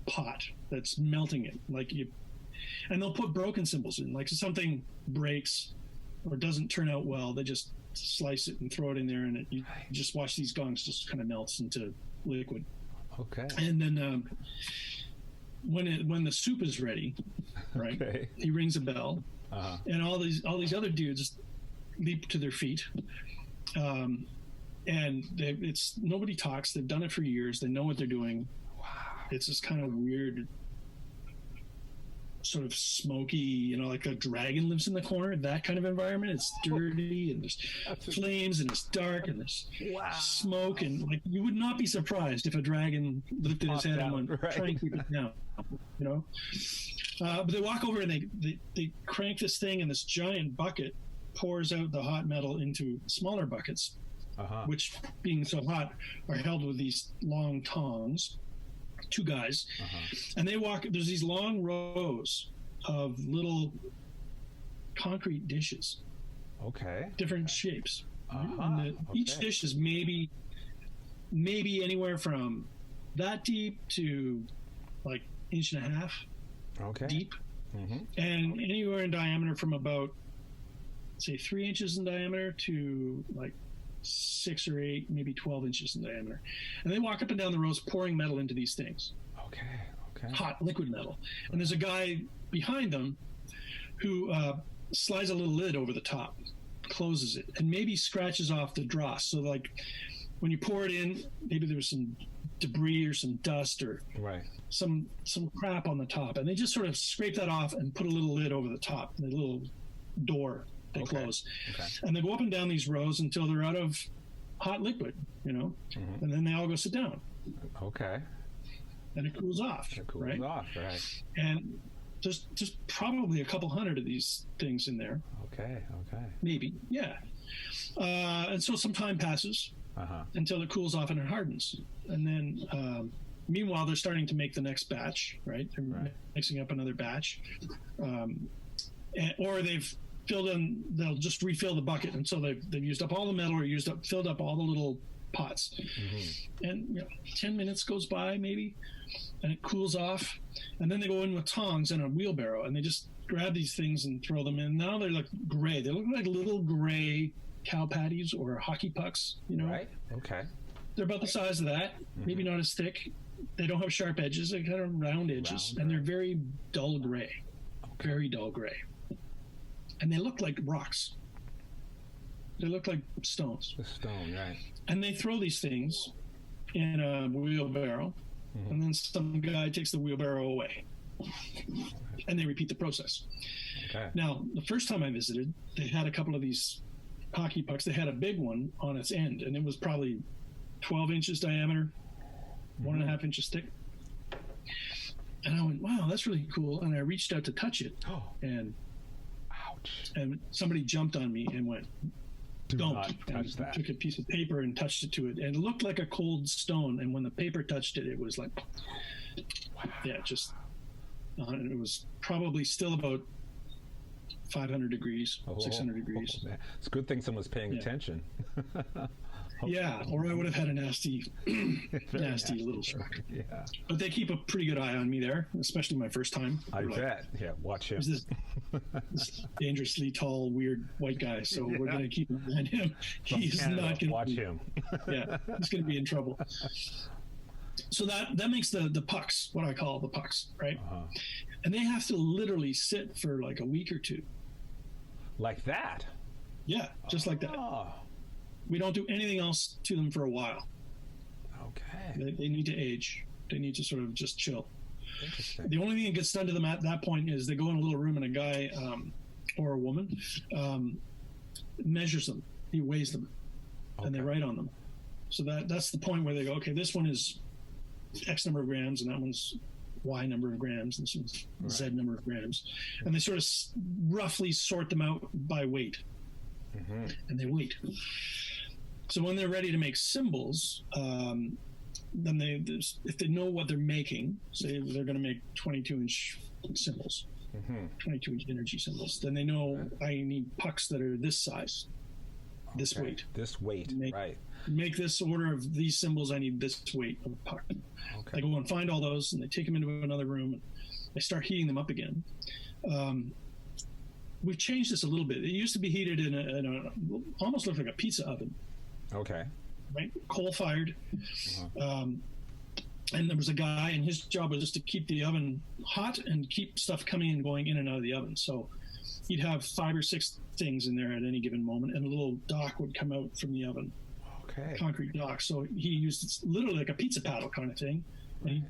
pot that's melting it. And they'll put broken cymbals in. Like if something breaks or doesn't turn out well, they just slice it and throw it in there, and you just watch these gongs just kind of melts into liquid. Okay. And then when the soup is ready, right? Okay. He rings a bell, and all these other dudes leap to their feet, and it's nobody talks. They've done it for years. They know what they're doing. Wow. It's this kind of weird, sort of smoky, like a dragon lives in the corner, that kind of environment. It's dirty and there's flames and it's dark and there's smoke, and like you would not be surprised if a dragon lifted his head and went, try and keep it down, but they walk over and they crank this thing, and this giant bucket pours out the hot metal into smaller buckets, which, being so hot, are held with these long tongs. Two guys, and they walk. There's these long rows of little concrete dishes, different shapes. Each dish is maybe anywhere from that deep to like inch and a half deep, and anywhere in diameter from about, say, 3 inches in diameter to like 6 or 8, maybe 12 inches in diameter. And they walk up and down the rows pouring metal into these things. Okay. Hot liquid metal. And there's a guy behind them who slides a little lid over the top, closes it, and maybe scratches off the dross. So like when you pour it in, maybe there was some debris or some dust or some crap on the top. And they just sort of scrape that off and put a little lid over the top, and a little door. They close, and they go up and down these rows until they're out of hot liquid, and then they all go sit down. Okay. And it cools off. Right. And there's probably a couple hundred of these things in there. Okay. Maybe, yeah. And so some time passes until it cools off and it hardens, and then meanwhile they're starting to make the next batch. Right. They're mixing up another batch, or they've filled in. They'll just refill the bucket, and so they've used up all the metal, or filled up all the little pots. And 10 minutes goes by maybe, and it cools off, and then they go in with tongs and a wheelbarrow, and they just grab these things and throw them in. Now they look gray. They look like little gray cow patties or hockey pucks. Right. Okay. They're about the size of that, maybe not as thick. They don't have sharp edges. They kind of round edges, and they're very dull gray. Very dull gray. And they look like rocks. They look like stones. The stone, right. And they throw these things in a wheelbarrow, and then some guy takes the wheelbarrow away. And they repeat the process. Okay. Now, the first time I visited, they had a couple of these hockey pucks. They had a big one on its end, and it was probably 12 inches diameter, 1.5 inches thick. And I went, wow, that's really cool. And I reached out to touch it. And and somebody jumped on me and went, don't touch that. Took a piece of paper and touched it to it, and it looked like a cold stone. And when the paper touched it, it was like, just it was probably still about 500 degrees, 600 degrees. It's a good thing someone's paying attention. Or I would have had a nasty little shock. Yeah. But they keep a pretty good eye on me there, especially my first time. I bet. Watch him. This dangerously tall, weird white guy. So we're going to keep an eye on him. He's not going to watch him. He's going to be in trouble. So that makes the pucks, what I call the pucks, right? And they have to literally sit for like a week or two. Like that? Yeah, just like that. We don't do anything else to them for a while. Okay. They need to age. They need to sort of just chill. Interesting. The only thing that gets done to them at that point is they go in a little room, and a guy or a woman measures them. He weighs them, and they write on them. So that's the point where they go, okay, this one is X number of grams, and that one's Y number of grams, and this one's Z number of grams. And they sort of roughly sort them out by weight. And they wait. So when they're ready to make cymbals, then if they know what they're making, say they're going to make 22-inch cymbals, 22-inch energy cymbals. Then they know I need pucks that are this size, this weight. This weight, right. Make this order of these cymbals, I need this weight of puck. Okay. They go and find all those, and they take them into another room, and they start heating them up again. We've changed this a little bit. It used to be heated in a almost looked like a pizza oven. Okay. Right? Coal-fired. And there was a guy, and his job was just to keep the oven hot and keep stuff coming and going in and out of the oven. So he'd have 5 or 6 things in there at any given moment, and a little dock would come out from the oven. Okay. Concrete dock. So he used it literally like a pizza paddle kind of thing. And he'd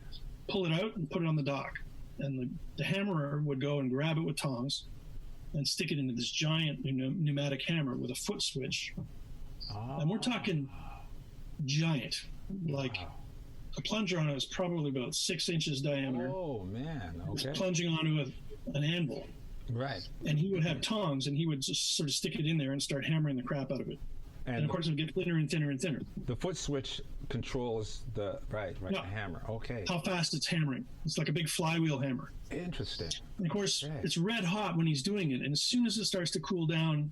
pull it out and put it on the dock. And the hammerer would go and grab it with tongs and stick it into this giant pneumatic hammer with a foot switch. And we're talking giant. Like a plunger on it was probably about 6 inches diameter. Oh, man. Okay. Plunging onto an anvil. Right. And he would have tongs, and he would just sort of stick it in there and start hammering the crap out of it. And of course, it would get thinner and thinner and thinner. The foot switch controls the the hammer. Okay. How fast it's hammering. It's like a big flywheel hammer. Interesting. And of course, it's red hot when he's doing it. And as soon as it starts to cool down,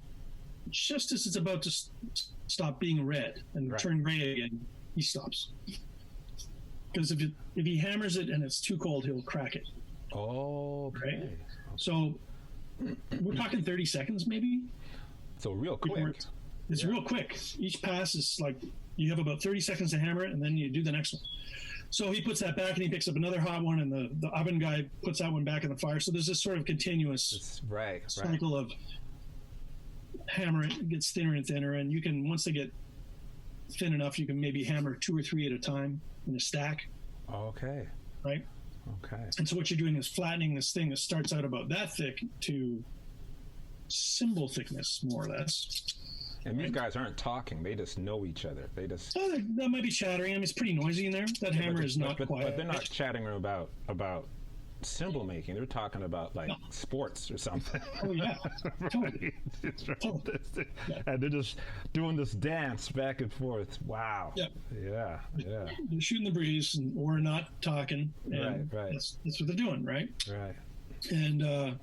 just as it's about to stop being red and turn gray again, he stops. Because if he hammers it and it's too cold, he'll crack it. Oh, okay. Right? So we're talking 30 seconds maybe. So real quick. It's real quick. Each pass is like you have about 30 seconds to hammer it, and then you do the next one. So he puts that back, and he picks up another hot one, and the oven guy puts that one back in the fire. So there's this sort of continuous cycle of hammer it. It gets thinner and thinner, and you can, once they get thin enough, you can maybe hammer 2 or 3 at a time in a stack. Okay. Right? Okay. And so what you're doing is flattening this thing that starts out about that thick to cymbal thickness, more or less. And these guys aren't talking; they just know each other. They just that might be chattering. I mean, it's pretty noisy in there. That hammer is not quiet. But they're not chatting about cymbal making. They're talking about sports or something. Oh yeah, totally. And they're just doing this dance back and forth. Wow. Yeah. They're shooting the breeze or not talking. And right. That's what they're doing, right? Right. And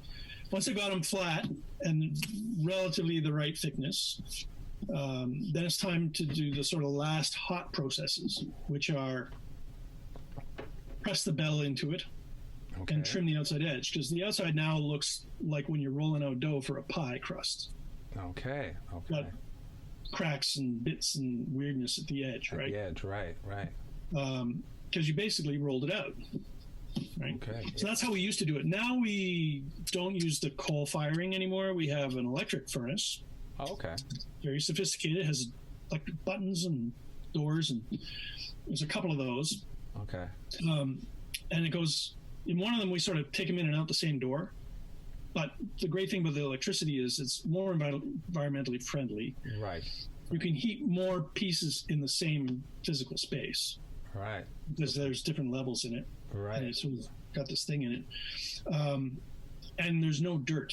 once they got them flat and relatively the right thickness, then it's time to do the sort of last hot processes, which are press the bell into it and trim the outside edge, because the outside now looks like when you're rolling out dough for a pie crust. Okay. Got cracks and bits and weirdness at the edge, right? At the edge, right. Because you basically rolled it out. Right. Okay. So that's how we used to do it. Now we don't use the coal firing anymore. We have an electric furnace. Oh, okay. Very sophisticated. It has electric buttons and doors, and there's a couple of those. Okay. And it goes in one of them. We sort of take them in and out the same door. But the great thing about the electricity is it's more environmentally friendly. Right. You can heat more pieces in the same physical space. Right. Because there's different levels in it. Right. And it's sort of got this thing in it. And there's no dirt.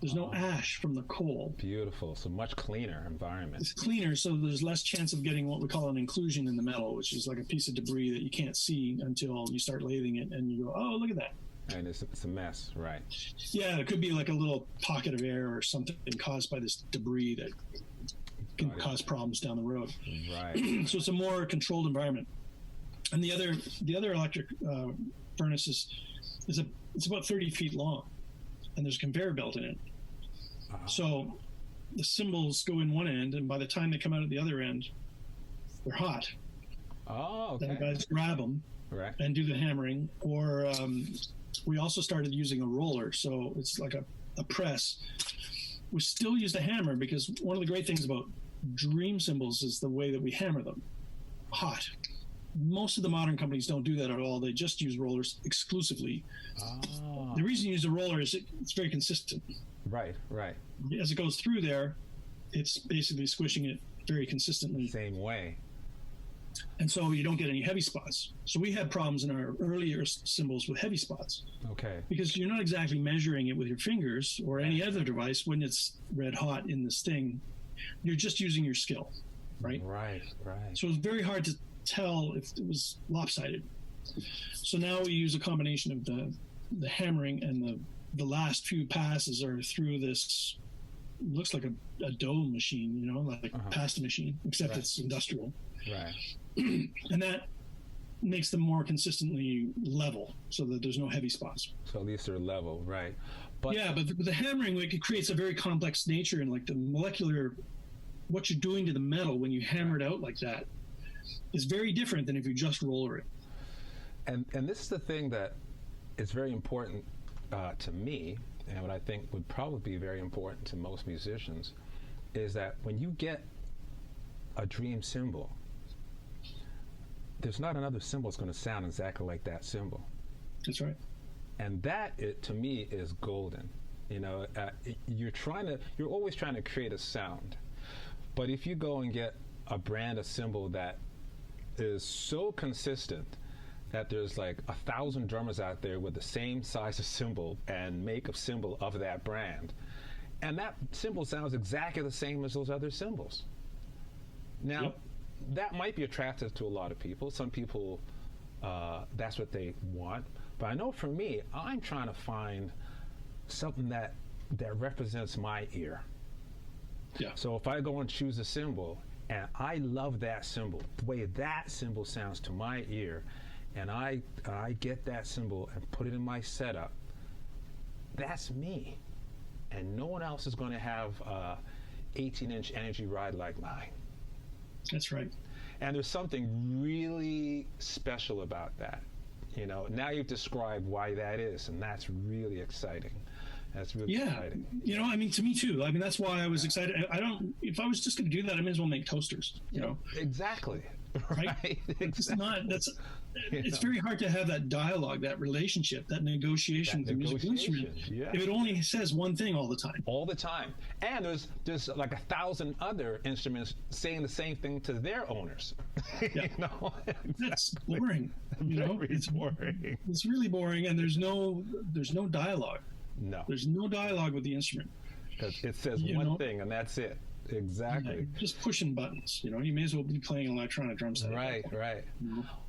There's no ash from the coal. Beautiful. So much cleaner environment. It's cleaner, so there's less chance of getting what we call an inclusion in the metal, which is like a piece of debris that you can't see until you start lathing it, and you go, oh, look at that. And it's a mess, right? Yeah, it could be like a little pocket of air or something caused by this debris that can cause problems down the road. Right. So it's a more controlled environment. And the other electric furnace it's about 30 feet long, and there's a conveyor belt in it. So the cymbals go in one end, and by the time they come out at the other end, they're hot. Oh, okay. Then the guys grab them and do the hammering. Or we also started using a roller, so it's like a press. We still use the hammer because one of the great things about Dream Cymbals is the way that we hammer them. Hot. Most of the modern companies don't do that at all. They just use rollers exclusively. The reason you use a roller is it's very consistent. Right. As it goes through there, it's basically squishing it very consistently. Same way. And so you don't get any heavy spots. So we had problems in our earlier cymbals with heavy spots. Okay. Because you're not exactly measuring it with your fingers or any other device when it's red hot in this thing. You're just using your skill, right? Right. So it's very hard to tell if it was lopsided. So now we use a combination of the hammering and the last few passes are through this, looks like a dough machine, like a pasta machine, except it's industrial. Right. And that makes them more consistently level, so that there's no heavy spots. So at least they're level, right? But the hammering, like, it creates a very complex nature, and like the molecular, what you're doing to the metal when you hammer it out like that is very different than if you just roller it. And this is the thing that is very important to me, and what I think would probably be very important to most musicians, is that when you get a Dream Cymbal, there's not another cymbal that's going to sound exactly like that cymbal. That's right. And that, to me, is golden. You're always trying to create a sound. But if you go and get a brand of cymbal that is so consistent that there's like 1,000 drummers out there with the same size of cymbal and make a cymbal of that brand, and that cymbal sounds exactly the same as those other cymbals. Now, that might be attractive to a lot of people. Some people, that's what they want. But I know for me, I'm trying to find something that represents my ear. Yeah. So if I go and choose a cymbal, and I love that cymbal, the way that cymbal sounds to my ear, and I get that cymbal and put it in my setup, that's me. And no one else is going to have 18-inch energy ride like mine. That's right. And there's something really special about that. Now you've described why that is, and that's really exciting. That's really exciting. To me too. That's why I was excited. If I was just going to do that, I may as well make toasters, Exactly. Right. Exactly. It's very hard to have that dialogue, that relationship, that negotiation with the musical instrument if it only says one thing all the time. All the time. And there's like 1,000 other instruments saying the same thing to their owners. That's boring. It's boring. It's really boring, and there's no dialogue. No. There's no dialogue with the instrument. Because it says one thing, and that's it. Exactly. Just pushing buttons. You may as well be playing an electronic drum set. Right.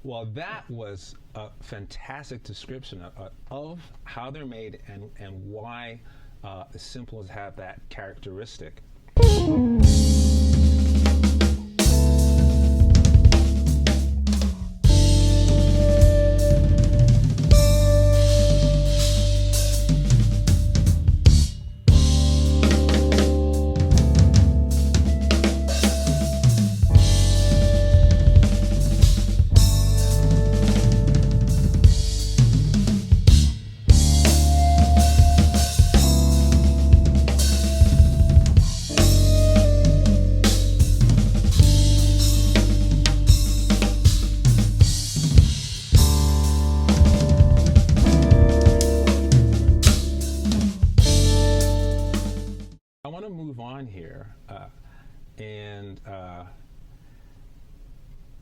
Well, that was a fantastic description of how they're made and why the cymbals have that characteristic.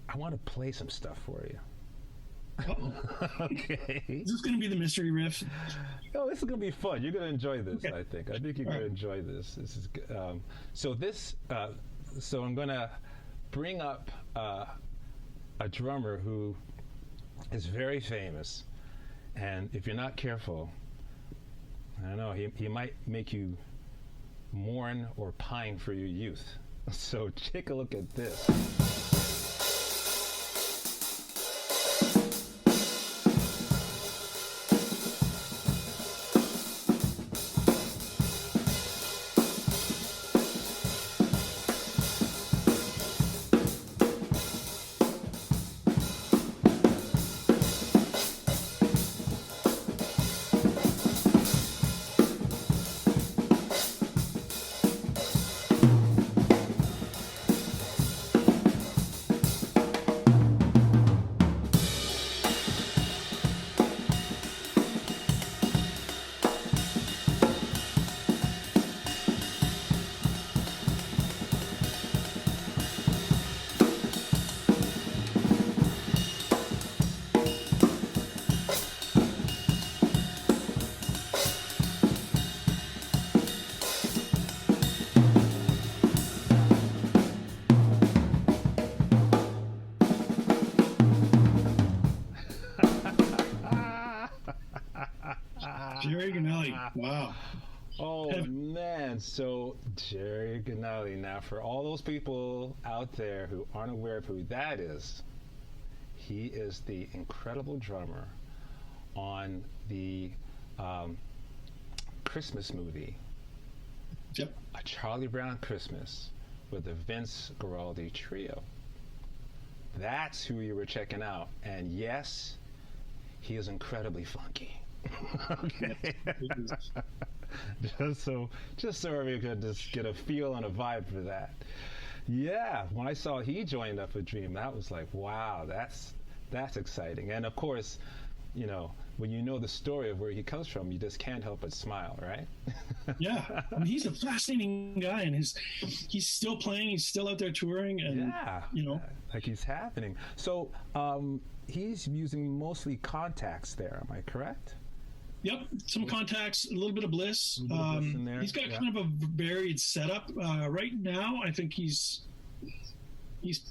I want to play some stuff for you. Okay. Is this going to be the mystery riff? Oh, this is going to be fun. You're going to enjoy this, okay. I think you're going to enjoy this. This is good. So I'm going to bring up a drummer who is very famous, and if you're not careful, I don't know, he might make you mourn or pine for your youth. So take a look at this. Jerry Ganelli. Wow. Oh, man. So, Jerry Ganelli. Now, for all those people out there who aren't aware of who that is, he is the incredible drummer on the Christmas movie, Yep. A Charlie Brown Christmas, with the Vince Guaraldi Trio. That's who you were checking out. And yes, he is incredibly funky. Okay. just so everybody could just get a feel and a vibe for that. Yeah, when I saw he joined up with Dream, that was like, wow, that's exciting. And of course, you know, when you know the story of where he comes from, you just can't help but smile, right? Yeah, I mean, he's a fascinating guy, and he's still playing, he's still out there touring, and you know, like he's happening. So he's using mostly contacts there, am I correct? Yep, some contacts, a little bit of Bliss. In there. He's got kind of a varied setup. Right now, I think he's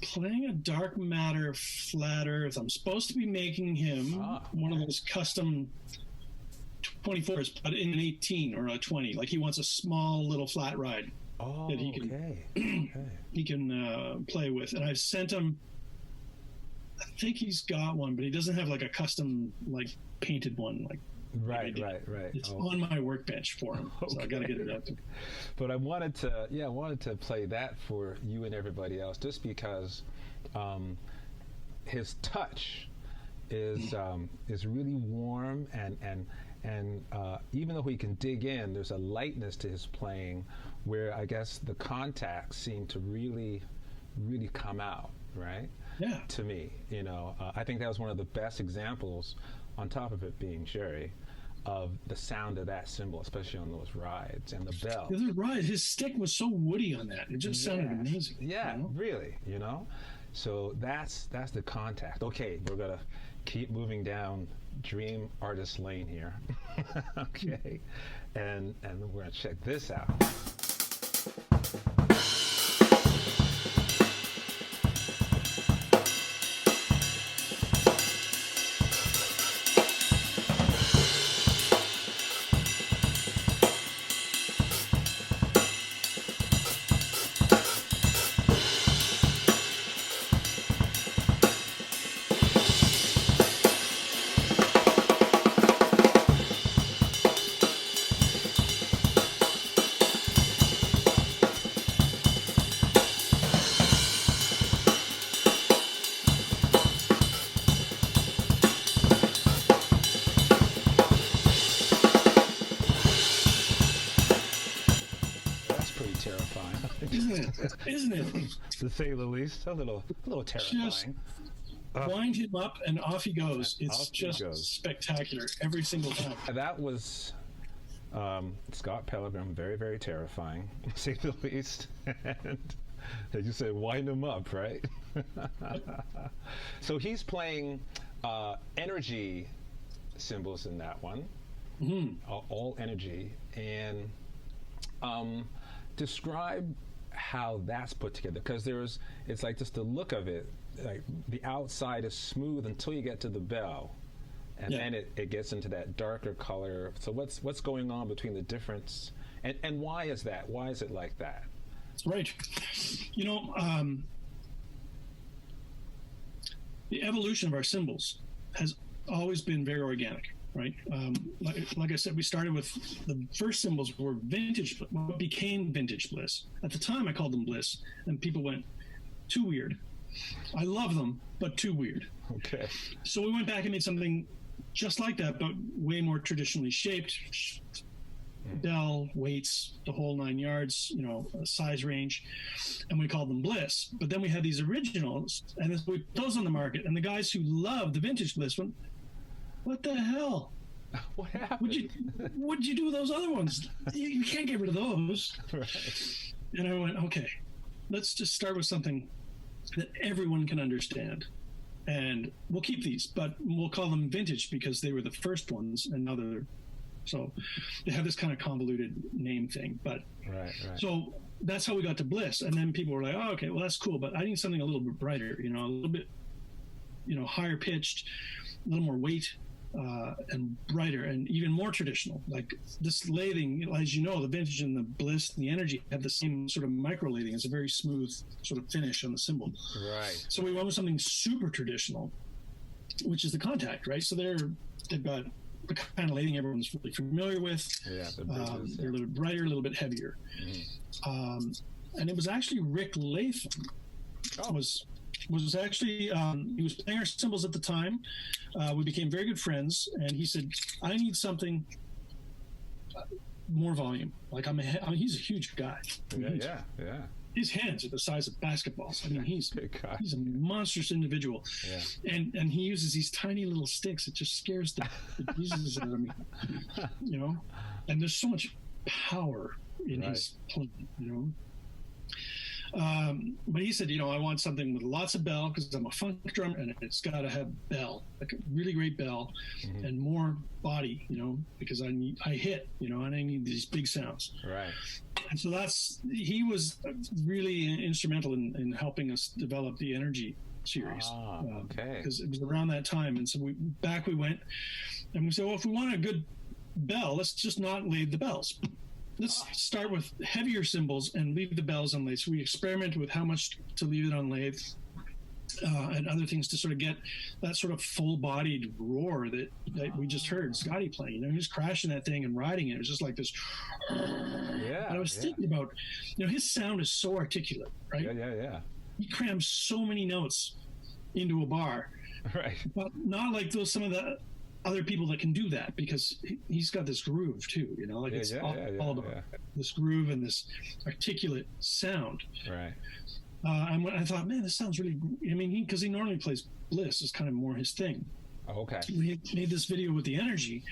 playing a Dark Matter Flat Earth. I'm supposed to be making him one of those custom 24s, but in an 18 or a 20. Like he wants a small little flat ride that he can he can play with. And I've sent him. I think he's got one, but he doesn't have like a custom like painted one. Like right. It's on my workbench for him, so I got to get it up. But I wanted to play that for you and everybody else, just because his touch is really warm, and even though he can dig in, there's a lightness to his playing, where I guess the contacts seem to really come out, right? Yeah. To me, you know, I think that was one of the best examples, on top of it being Sherry, of the sound of that cymbal, especially on those rides, and the bell. The ride, his stick was so woody on that; it just sounded amazing. Yeah, you know? Really, you know. So that's the contact. Okay, we're gonna keep moving down Dream Artist Lane here. Okay, and we're gonna check this out. Isn't it? To say the least, a little terrifying. Just wind him up and off he goes. It's just spectacular every single time. That was Scott Pellegrim, very, very terrifying, to say the least. And as you said, wind him up, right? So he's playing energy cymbals in that one, all energy, and describe how that's put together, because it's like just the look of it, like the outside is smooth until you get to the bell, and then it gets into that darker color. So what's going on between the difference, and why is that? Why is it like that? Right. You know, the evolution of our cymbals has always been very organic. Right, like I said, we started with the first cymbals were vintage, what became vintage Bliss. At the time, I called them Bliss, and people went, too weird. I love them, but too weird. Okay. So we went back and made something just like that, but way more traditionally shaped. Bell, weights, the whole 9 yards, you know, size range, and we called them Bliss. But then we had these originals, and we put those on the market, and the guys who loved the vintage Bliss went, what the hell? What happened? What'd you do with those other ones? You can't get rid of those. Right. And I went, okay, let's just start with something that everyone can understand. And we'll keep these, but we'll call them vintage because they were the first ones, and now so they have this kind of convoluted name thing. But right. So that's how we got to Bliss. And then people were like, oh, okay, well, that's cool, but I need something a little bit brighter, you know, a little bit, you know, higher pitched, a little more weight. and brighter and even more traditional. Like this lathing, as you know, the vintage and the bliss and the energy have the same sort of micro lathing. It's a very smooth sort of finish on the cymbal. Right. So we went with something super traditional, which is the contact, right? So they've got the kind of lathing everyone's really familiar with. Yeah, they're a little bit brighter, a little bit heavier. And it was actually Rick Latham was actually he was playing our cymbals at the time. We became very good friends, and he said, "I need something more volume. Like he's a huge guy. Yeah. His hands are the size of basketballs. I mean, he's a monstrous individual. Yeah. And he uses these tiny little sticks. It just scares the Jesus out of me, you know. And there's so much power in his playing, you know. But he said, I want something with lots of bell because I'm a funk drummer, and it's got to have bell, like a really great bell, and more body, because I hit, and I need these big sounds. Right. And so he was really instrumental in helping us develop the Energy series. Okay. Because it was around that time, and so we went, and we said, well, if we want a good bell, let's just not lathe the bells. Let's start with heavier cymbals and leave the bells on lathe. So we experimented with how much to leave it on lathe and other things to sort of get that sort of full-bodied roar that we just heard Scotty playing. He was crashing that thing and riding it. It was just like this. Yeah. And I was thinking about, his sound is so articulate, right? Yeah. He crams so many notes into a bar. Right. But not like some of the other people that can do that, because he's got this groove too, it's all about this groove and this articulate sound. Right. And I thought, man, this sounds really, because he normally plays bliss is kind of more his thing. Okay. We made this video with the Energy.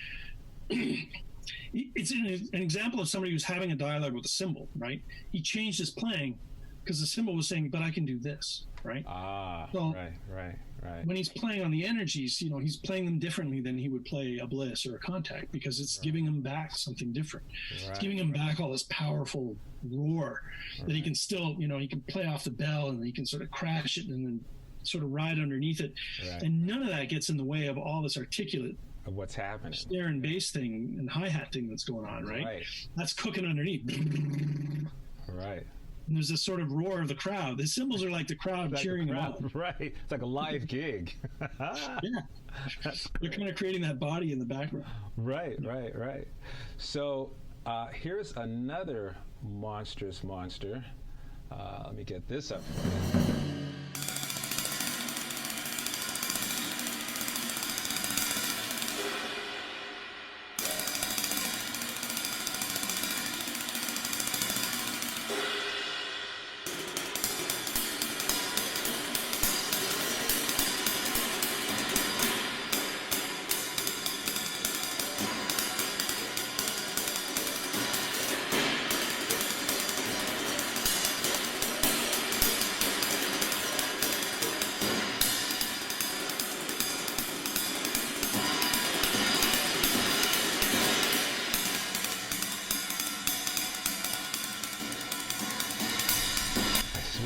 It's an example of somebody who's having a dialogue with a cymbal, right? He changed his playing because the cymbal was saying, but I can do this, right? Right. When he's playing on the Energies, he's playing them differently than he would play a bliss or a contact, because it's giving him back something different. It's giving him back all this powerful roar that he can still, he can play off the bell and he can sort of crash it and then sort of ride underneath it. Right. And none of that gets in the way of all this articulate of what's happening, snare and bass thing and hi-hat thing that's going on, right? That's cooking underneath. Right. And there's this sort of roar of the crowd. The cymbals are like the crowd cheering them on. Right. It's like a live gig. Yeah. They're kind of creating that body in the background. Right. So here's another monstrous monster. Let me get this up for you.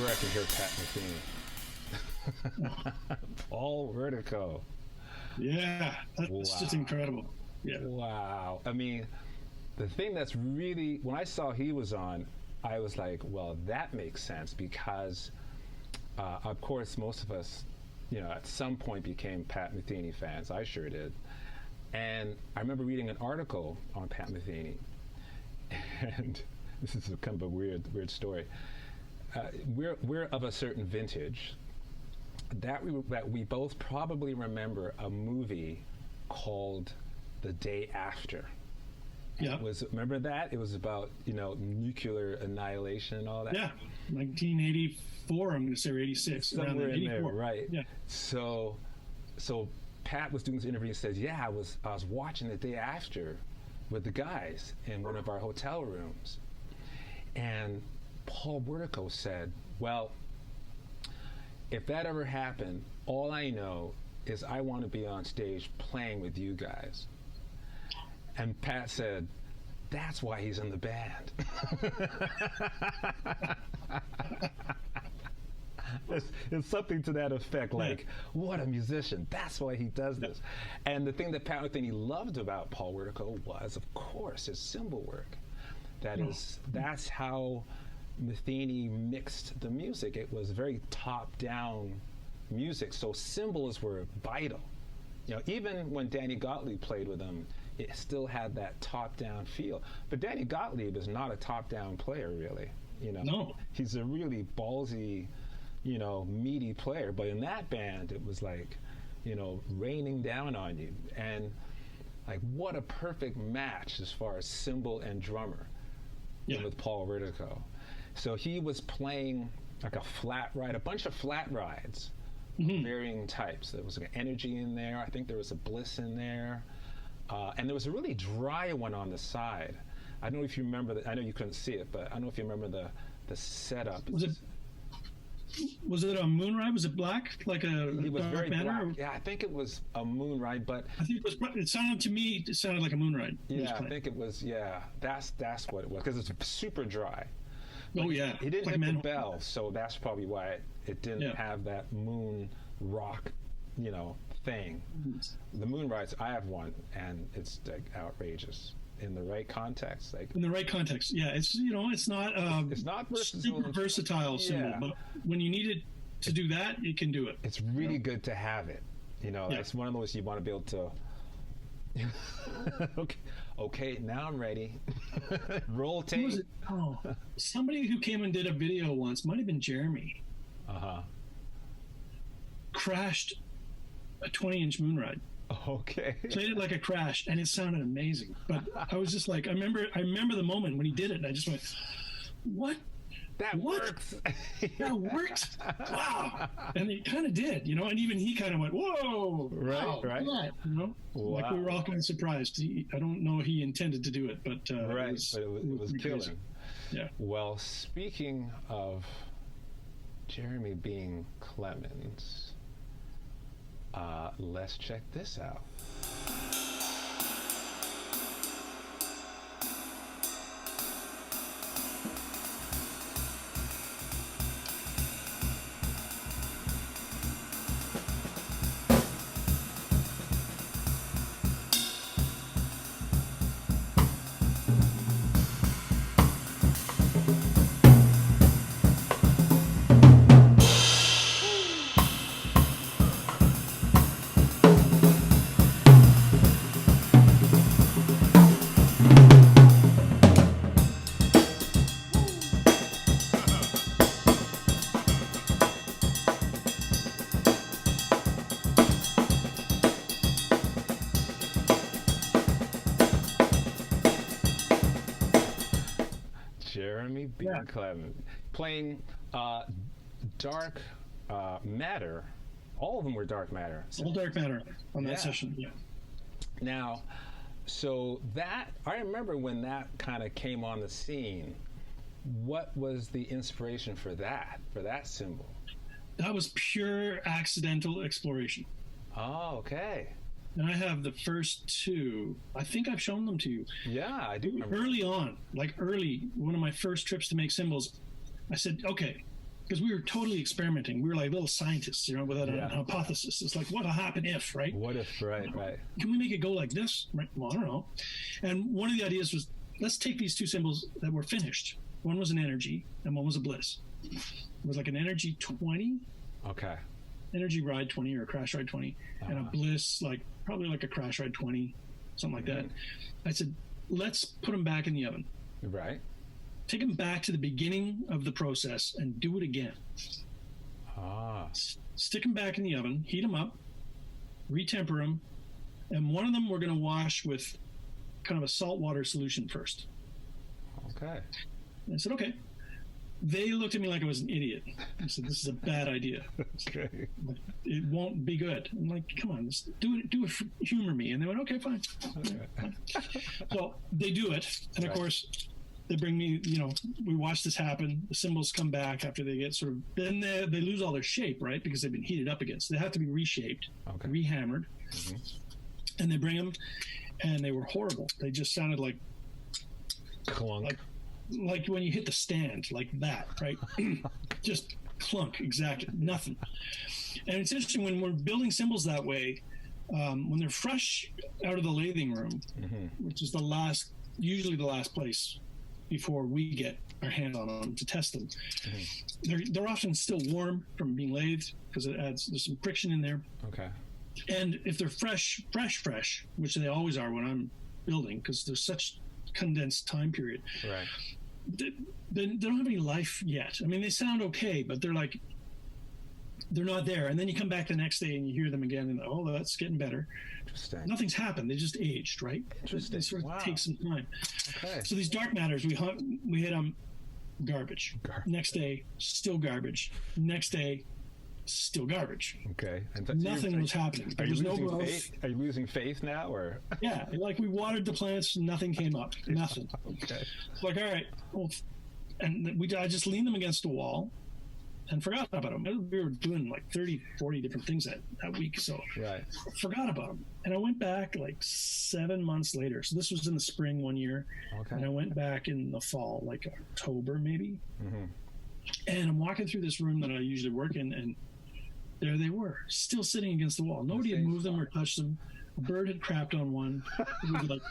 I can hear Pat Metheny. Paul Vertigo. Yeah, that's just incredible. Yeah. Wow. I mean, the thing that's really, when I saw he was on, I was like, well, that makes sense, because, of course, most of us, at some point became Pat Metheny fans. I sure did. And I remember reading an article on Pat Metheny, and this is kind of a weird story. We're of a certain vintage that we both probably remember a movie called The Day After. Yeah. Remember that? It was about, nuclear annihilation and all that. Yeah. 1984, I'm going to say, or 86. Somewhere around in there, right. Yeah. So Pat was doing this interview and says, yeah, I was watching The Day After with the guys in one of our hotel rooms. And Paul Vertigo said, well, if that ever happened, all I know is I want to be on stage playing with you guys. And Pat said, that's why he's in the band. It's something to that effect, like, what a musician. That's why he does this. And the thing that he loved about Paul Whitaker was, of course, his cymbal work. That's how Metheny mixed the music. It was very top-down music, so cymbals were vital. You know, even when Danny Gottlieb played with him, it still had that top-down feel. But Danny Gottlieb is not a top-down player, really. You know, no. He's a really ballsy, you know, meaty player. But in that band, it was like, you know, raining down on you. And like, what a perfect match as far as cymbal and drummer with Paul Whitaker. So he was playing like a flat ride, a bunch of flat rides, varying types. There was like an Energy in there. I think there was a Bliss in there. And there was a really dry one on the side. I don't know if you remember that. I know you couldn't see it, but I don't know if you remember the setup. Was it a moon ride? Was it black, like a it was dark very matter? black. Yeah, I think it was a moon ride, but I think it sounded to me. It sounded like a moon ride. Yeah, I think it was. Yeah, that's what it was, because it's super dry. But yeah, he didn't hit the bell, so that's probably why it didn't have that moon rock, you know, thing. The moon rides, I have one, and it's like outrageous in the right context. Like in the right context, yeah. It's, you know, it's not super versatile cymbal, but when you need it to do that, it can do it. It's really good to have it. You know, it's one of those you want to be able to. Okay, now I'm ready. Roll tape. Somebody who came and did a video once, might have been Jeremy. Crashed a 20-inch moon ride. Okay. Played it like a crash, and it sounded amazing. But I was just like, I remember the moment when he did it, and I just went, "What? That works. That works! Wow!" And it kind of did, you know. And even he kind of went, "Whoa!" Right. You know, like we were all kind of surprised. I don't know he intended to do it, but it was killing. Crazy. Yeah. Well, speaking of Jeremy being Clemens, let's check this out. Clement playing dark matter. All of them were dark matter. All dark matter on that session. Yeah. Now, so that I remember when that kind of came on the scene. What was the inspiration for that cymbal? That was pure accidental exploration. Oh, okay. And I have the first two. I think I've shown them to you. Yeah, I do remember. Early on, one of my first trips to make cymbals, I said, okay, because we were totally experimenting. We were like little scientists, you know, without a hypothesis. It's like, what'll happen if, right? What if, right. Can we make it go like this? Right? Well, I don't know. And one of the ideas was, let's take these two cymbals that were finished. One was an Energy and one was a Bliss. It was like an Energy 20. Okay. Energy Ride 20 or Crash Ride 20, and a Bliss, probably like a Crash Ride 20, something like that. I said, let's put them back in the oven. Right. Take them back to the beginning of the process and do it again. Stick them back in the oven, heat them up, retemper them, and one of them we're going to wash with kind of a saltwater solution first. Okay. And I said, okay. They looked at me like I was an idiot. I said, this is a bad idea. Okay. It won't be good. I'm like, come on, just do it, humor me. And they went, okay, fine. So they do it. And of course, they bring me, you know, we watch this happen. The cymbals come back after they get sort of, then they lose all their shape, right? Because they've been heated up against. So they have to be reshaped, rehammered. And they bring them, and they were horrible. They just sounded like clunk. Like when you hit the stand, like that, right? Just clunk, exactly, nothing. And it's interesting when we're building cymbals that way, when they're fresh out of the lathing room, which is usually the last place before we get our hand on them to test them. They're often still warm from being lathed because there's some friction in there. Okay. And if they're fresh, which they always are when I'm building, because there's such condensed time period, right? They don't have any life yet. I mean, they sound okay, but they're not there. And then you come back the next day and you hear them again, and oh, that's getting better. Interesting. Nothing's happened. They just aged, right? Interesting. They sort of take some time. Okay. So these dark matters, we hit them, garbage. Next day, still garbage. Next day, still garbage. Okay. And nothing was happening. There was no growth. Are you losing faith now, or? Yeah, like we watered the plants, nothing came up. Nothing. Okay. Like, all right, well, and I just leaned them against a wall and forgot about them. We were doing like 30, 40 different things that week, so right. Forgot about them. And I went back like 7 months later. So this was in the spring one year, and I went back in the fall, like October maybe. And I'm walking through this room that I usually work in, and there they were, still sitting against the wall. Nobody had moved them or touched them. A bird had crapped on one. It was like,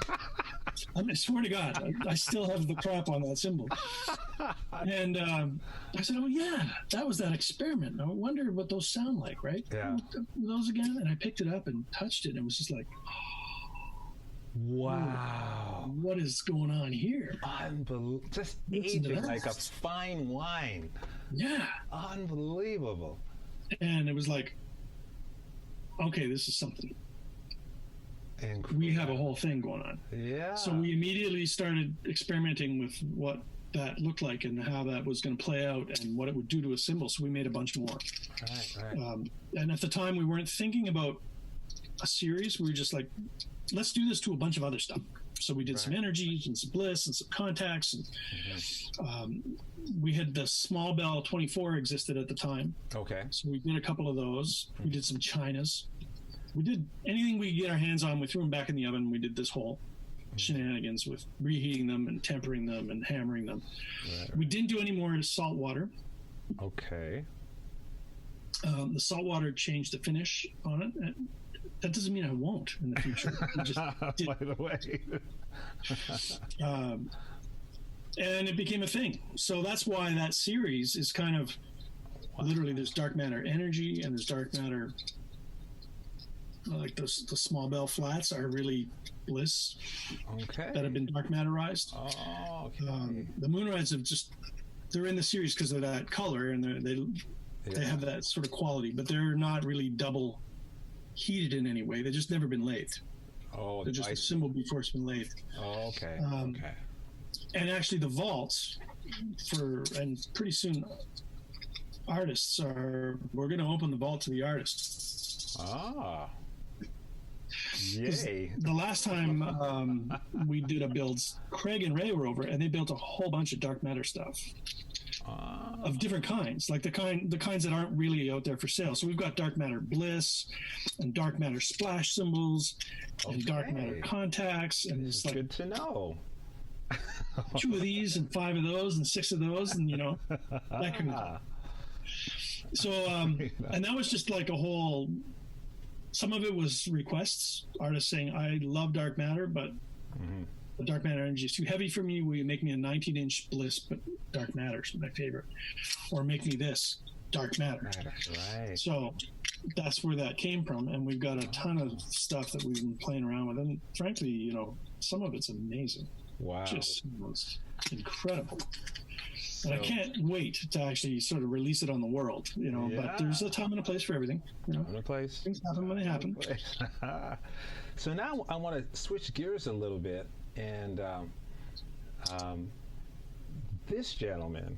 I swear to God, I still have the crap on that cymbal. And I said, oh, yeah, that was that experiment. I wonder what those sound like, right? Yeah. Those again? And I picked it up and touched it, and it was just like, wow. What is going on here? Unbelievable. Just aging like a fine wine. Yeah. Unbelievable. And it was like, okay, this is something. Incredible. We have a whole thing going on. Yeah. So we immediately started experimenting with what that looked like and how that was going to play out and what it would do to a cymbal. So we made a bunch more. Right. And at the time, we weren't thinking about a series. We were just like, let's do this to a bunch of other stuff. So we did some energies and some bliss and some contacts. And we had the small bell 24 existed at the time. Okay. So we did a couple of those. We did some chinas. We did anything we could get our hands on. We threw them back in the oven. We did this whole shenanigans with reheating them and tempering them and hammering them. Right. We didn't do any more salt water. Okay. The salt water changed the finish on it. That doesn't mean I won't in the future. By the way. And it became a thing. So that's why that series is kind of literally there's dark matter energy and there's dark matter. Like the small bell flats are really bliss. Okay. That have been dark matterized. Oh, okay. The moonrides they're in the series because of that color and they have that sort of quality, but they're not really double heated in any way. They've just never been lathed. Oh, they're just a cymbal before it's been lathed. Oh, okay. Okay. And actually, the vaults and pretty soon, we're going to open the vault to the artists. Ah. Yay. The last time we did a build, Craig and Ray were over, and they built a whole bunch of dark matter stuff. Of different kinds, like the kinds that aren't really out there for sale. So we've got dark matter bliss and dark matter splash cymbals and dark matter contacts, and it's like good to know. 2 of these and 5 of those and 6 of those, and that kind of thing. So and that was just like a whole. Some of it was requests, artists saying, "I love dark matter, but." The dark matter energy is too heavy for me. Will you make me a 19-inch bliss, but dark matter is my favorite? Or make me this, dark matter. Right. So that's where that came from. And we've got a ton of stuff that we've been playing around with. And frankly, some of it's amazing. Wow. Just incredible. And I can't wait to actually sort of release it on the world, but there's a time and a place for everything. Time and a place. Things happen when they happen. So now I want to switch gears a little bit. And this gentleman,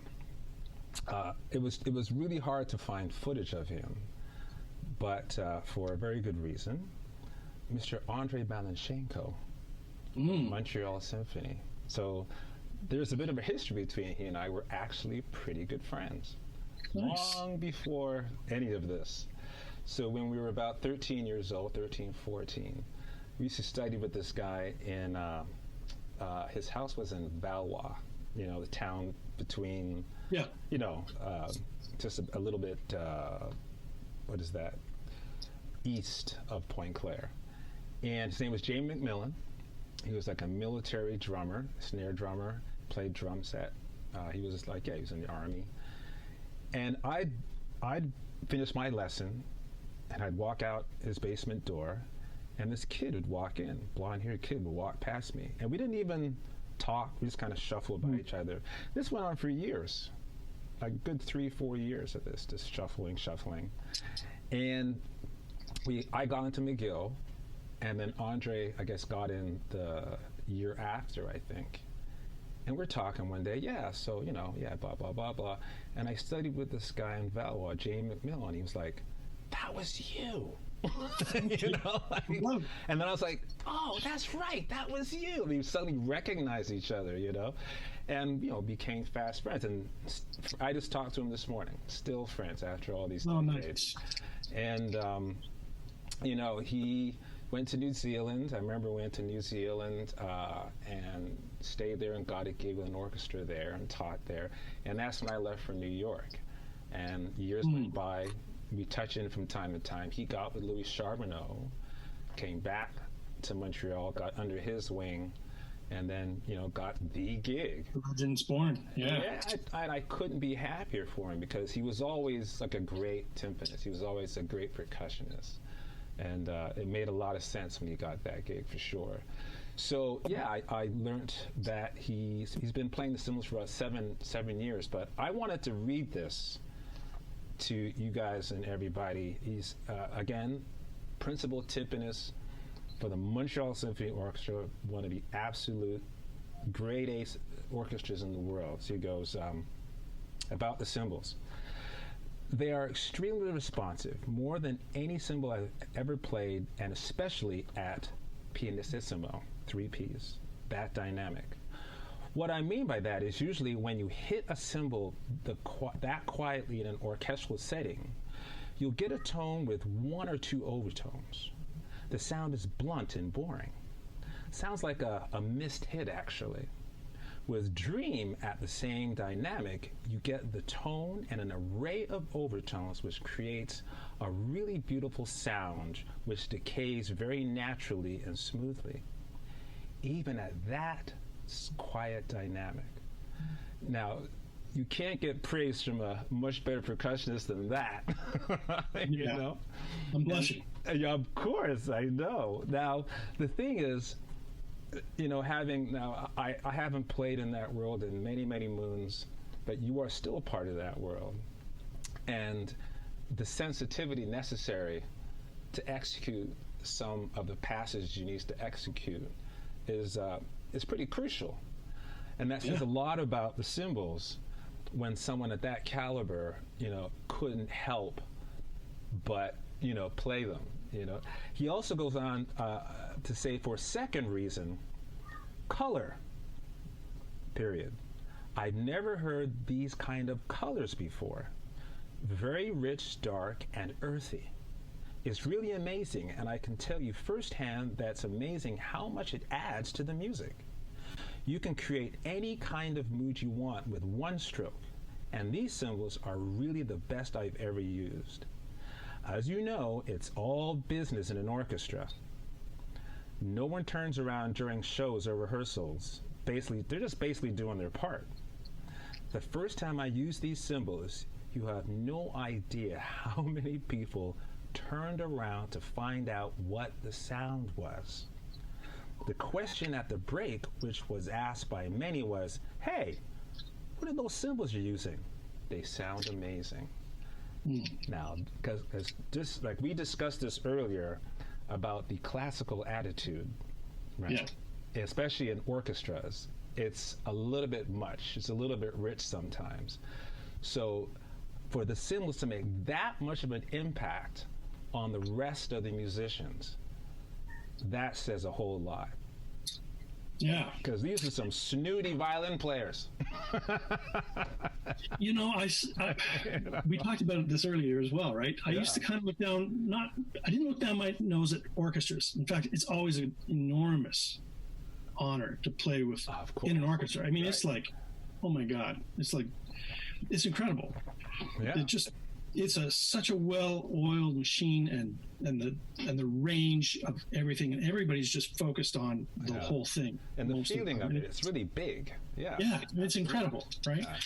it was really hard to find footage of him, but for a very good reason, Mr. Andrei Balanchenko, Montreal Symphony. So there's a bit of a history between he and I. We're actually pretty good friends, long before any of this. So when we were about 13 years old, 13, 14, we used to study with this guy in. His house was in Valois, the town between Yeah. You know, just a little bit, what is that? East of Point Claire. And his name was Jay McMillan. He was like a military drummer, snare drummer, played drum set. He was like, he was in the Army. And I'd finish my lesson, and I'd walk out his basement door, and this kid would walk in, blonde-haired kid would walk past me. And we didn't even talk, we just kind of shuffled by each other. This went on for years, a good 3-4 years of this, just shuffling. And I got into McGill, and then Andre, I guess, got in the year after, I think. And we're talking one day, so, blah, blah, blah, blah. And I studied with this guy in Valois, Jay McMillan. He was like, that was you. And then I was like, oh, that's right, that was you. And we suddenly recognized each other, and, became fast friends. And I just talked to him this morning, still friends after all these decades. Nice. And, he went to New Zealand. I remember went to New Zealand and stayed there and got a gig with an orchestra there and taught there. And that's when I left for New York. And years went by. We touch in from time to time. He got with Louis Charbonneau, came back to Montreal, got under his wing, and then, got the gig. Legend's born. Yeah. I couldn't be happier for him because he was always like a great timpanist. He was always a great percussionist. And it made a lot of sense when he got that gig, for sure. So, I learned that he's been playing the cymbals for about seven years. But I wanted to read this to you guys and everybody. He's, again, principal timpanist for the Montreal Symphony Orchestra, one of the absolute grade A orchestras in the world. So he goes, about the cymbals. They are extremely responsive, more than any cymbal I've ever played, and especially at pianissimo, 3 Ps, that dynamic. What I mean by that is usually when you hit a cymbal that quietly in an orchestral setting, you'll get a tone with 1 or 2 overtones. The sound is blunt and boring. Sounds like a missed hit, actually. With Dream at the same dynamic, you get the tone and an array of overtones, which creates a really beautiful sound which decays very naturally and smoothly, even at that quiet dynamic. Now, you can't get praise from a much better percussionist than that. You know? I'm blushing. Yeah, of course, I know. Now, the thing is, I haven't played in that world in many, many moons, but you are still a part of that world. And the sensitivity necessary to execute some of the passages you need to execute is pretty crucial. And that says a lot about the cymbals when someone at that caliber, couldn't help but, play them. He also goes on to say, for a second reason, color, period. I'd never heard these kind of colors before. Very rich, dark, and earthy. It's really amazing, and I can tell you firsthand that's amazing how much it adds to the music. You can create any kind of mood you want with one stroke, and these cymbals are really the best I've ever used. As you know, it's all business in an orchestra. No one turns around during shows or rehearsals. They're just basically doing their part. The first time I used these cymbals, you have no idea how many people turned around to find out what the sound was. The question at the break, which was asked by many, was, hey, what are those cymbals you're using? They sound amazing. Now, because just like we discussed this earlier about the classical attitude, right? Yeah. Especially in orchestras, it's a little bit much. It's a little bit rich sometimes. So for the cymbals to make that much of an impact on the rest of the musicians, that says a whole lot. Yeah. Because these are some snooty violin players. We talked about this earlier as well, right? I used to kind of look down, I didn't look down my nose at orchestras. In fact, it's always an enormous honor to play with in an orchestra. I mean, It's like, oh my God. It's like, it's incredible. Yeah. It's such a well-oiled machine, and the range of everything, and everybody's just focused on the whole thing. And the feeling of it, it's really big. Yeah. Yeah, it's incredible, right? Yeah.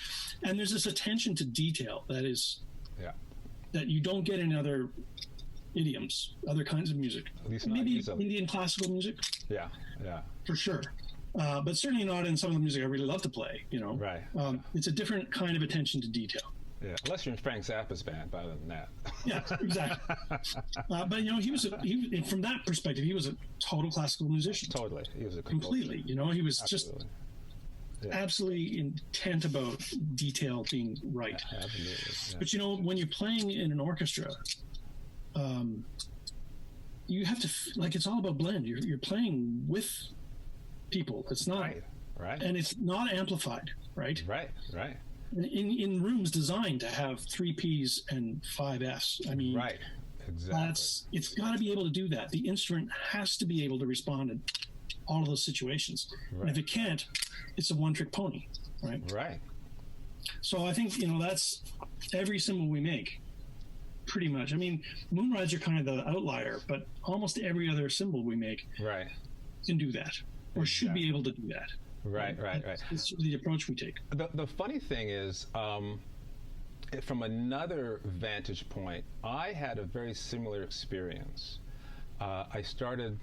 And there's this attention to detail that you don't get in other idioms, other kinds of music. At least maybe Indian classical music. Yeah, for sure. But certainly not in some of the music I really love to play. Right. It's a different kind of attention to detail. Yeah, unless you're in Frank Zappa's band, but other than that. Yeah, exactly. But he was from that perspective, he was a total classical musician. Totally, he was a completely. He was absolutely intent about detail being right. Absolutely. Yeah. But when you're playing in an orchestra, you have to it's all about blend. You're playing with people. It's not right, and it's not amplified. Right. In rooms designed to have 3 Ps and 5 Fs. I mean, right, exactly. It's got to be able to do that. The instrument has to be able to respond in all of those situations. Right. And if it can't, it's a one-trick pony, right? Right. So I think that's every cymbal we make, pretty much. I mean, Moonrides are kind of the outlier, but almost every other cymbal we make can do that, or should be able to do that. Right. It's the approach we take. The funny thing is, from another vantage point, I had a very similar experience. I started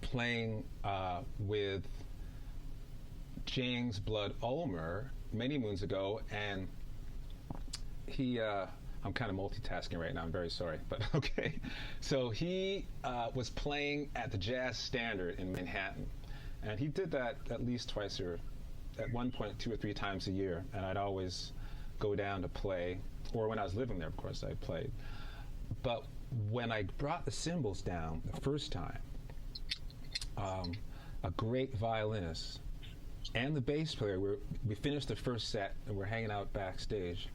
playing with James Blood Ulmer many moons ago, and he, I'm kind of multitasking right now, I'm very sorry, but okay. So he was playing at the Jazz Standard in Manhattan. And he did that at least twice, or at one point 2 or 3 times a year. And I'd always go down to play, or when I was living there, of course, I played. But when I brought the cymbals down the first time, a great violinist and the bass player, we finished the first set and we're hanging out backstage.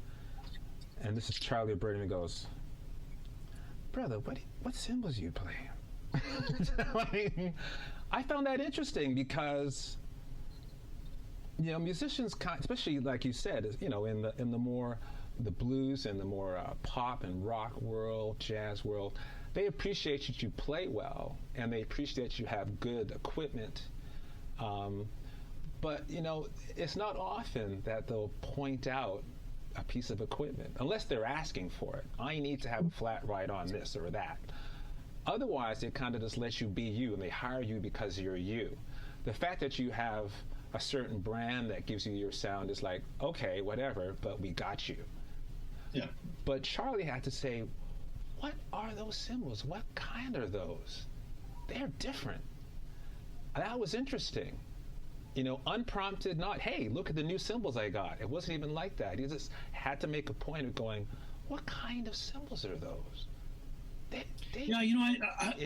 And this is Charlie Burton, and goes, "Brother, what cymbals you playing?" I found that interesting because, musicians, especially like you said, in the more the blues and the more pop and rock world, jazz world, they appreciate that you play well and they appreciate that you have good equipment. But it's not often that they'll point out a piece of equipment unless they're asking for it. I need to have a flat right on this or that. Otherwise, it kind of just lets you be you, and they hire you because you're you. The fact that you have a certain brand that gives you your sound is like, okay, whatever, but we got you. Yeah. But Charlie had to say, what are those cymbals? What kind are those? They're different. That was interesting. Unprompted, not, hey, look at the new cymbals I got. It wasn't even like that. He just had to make a point of going, what kind of cymbals are those? I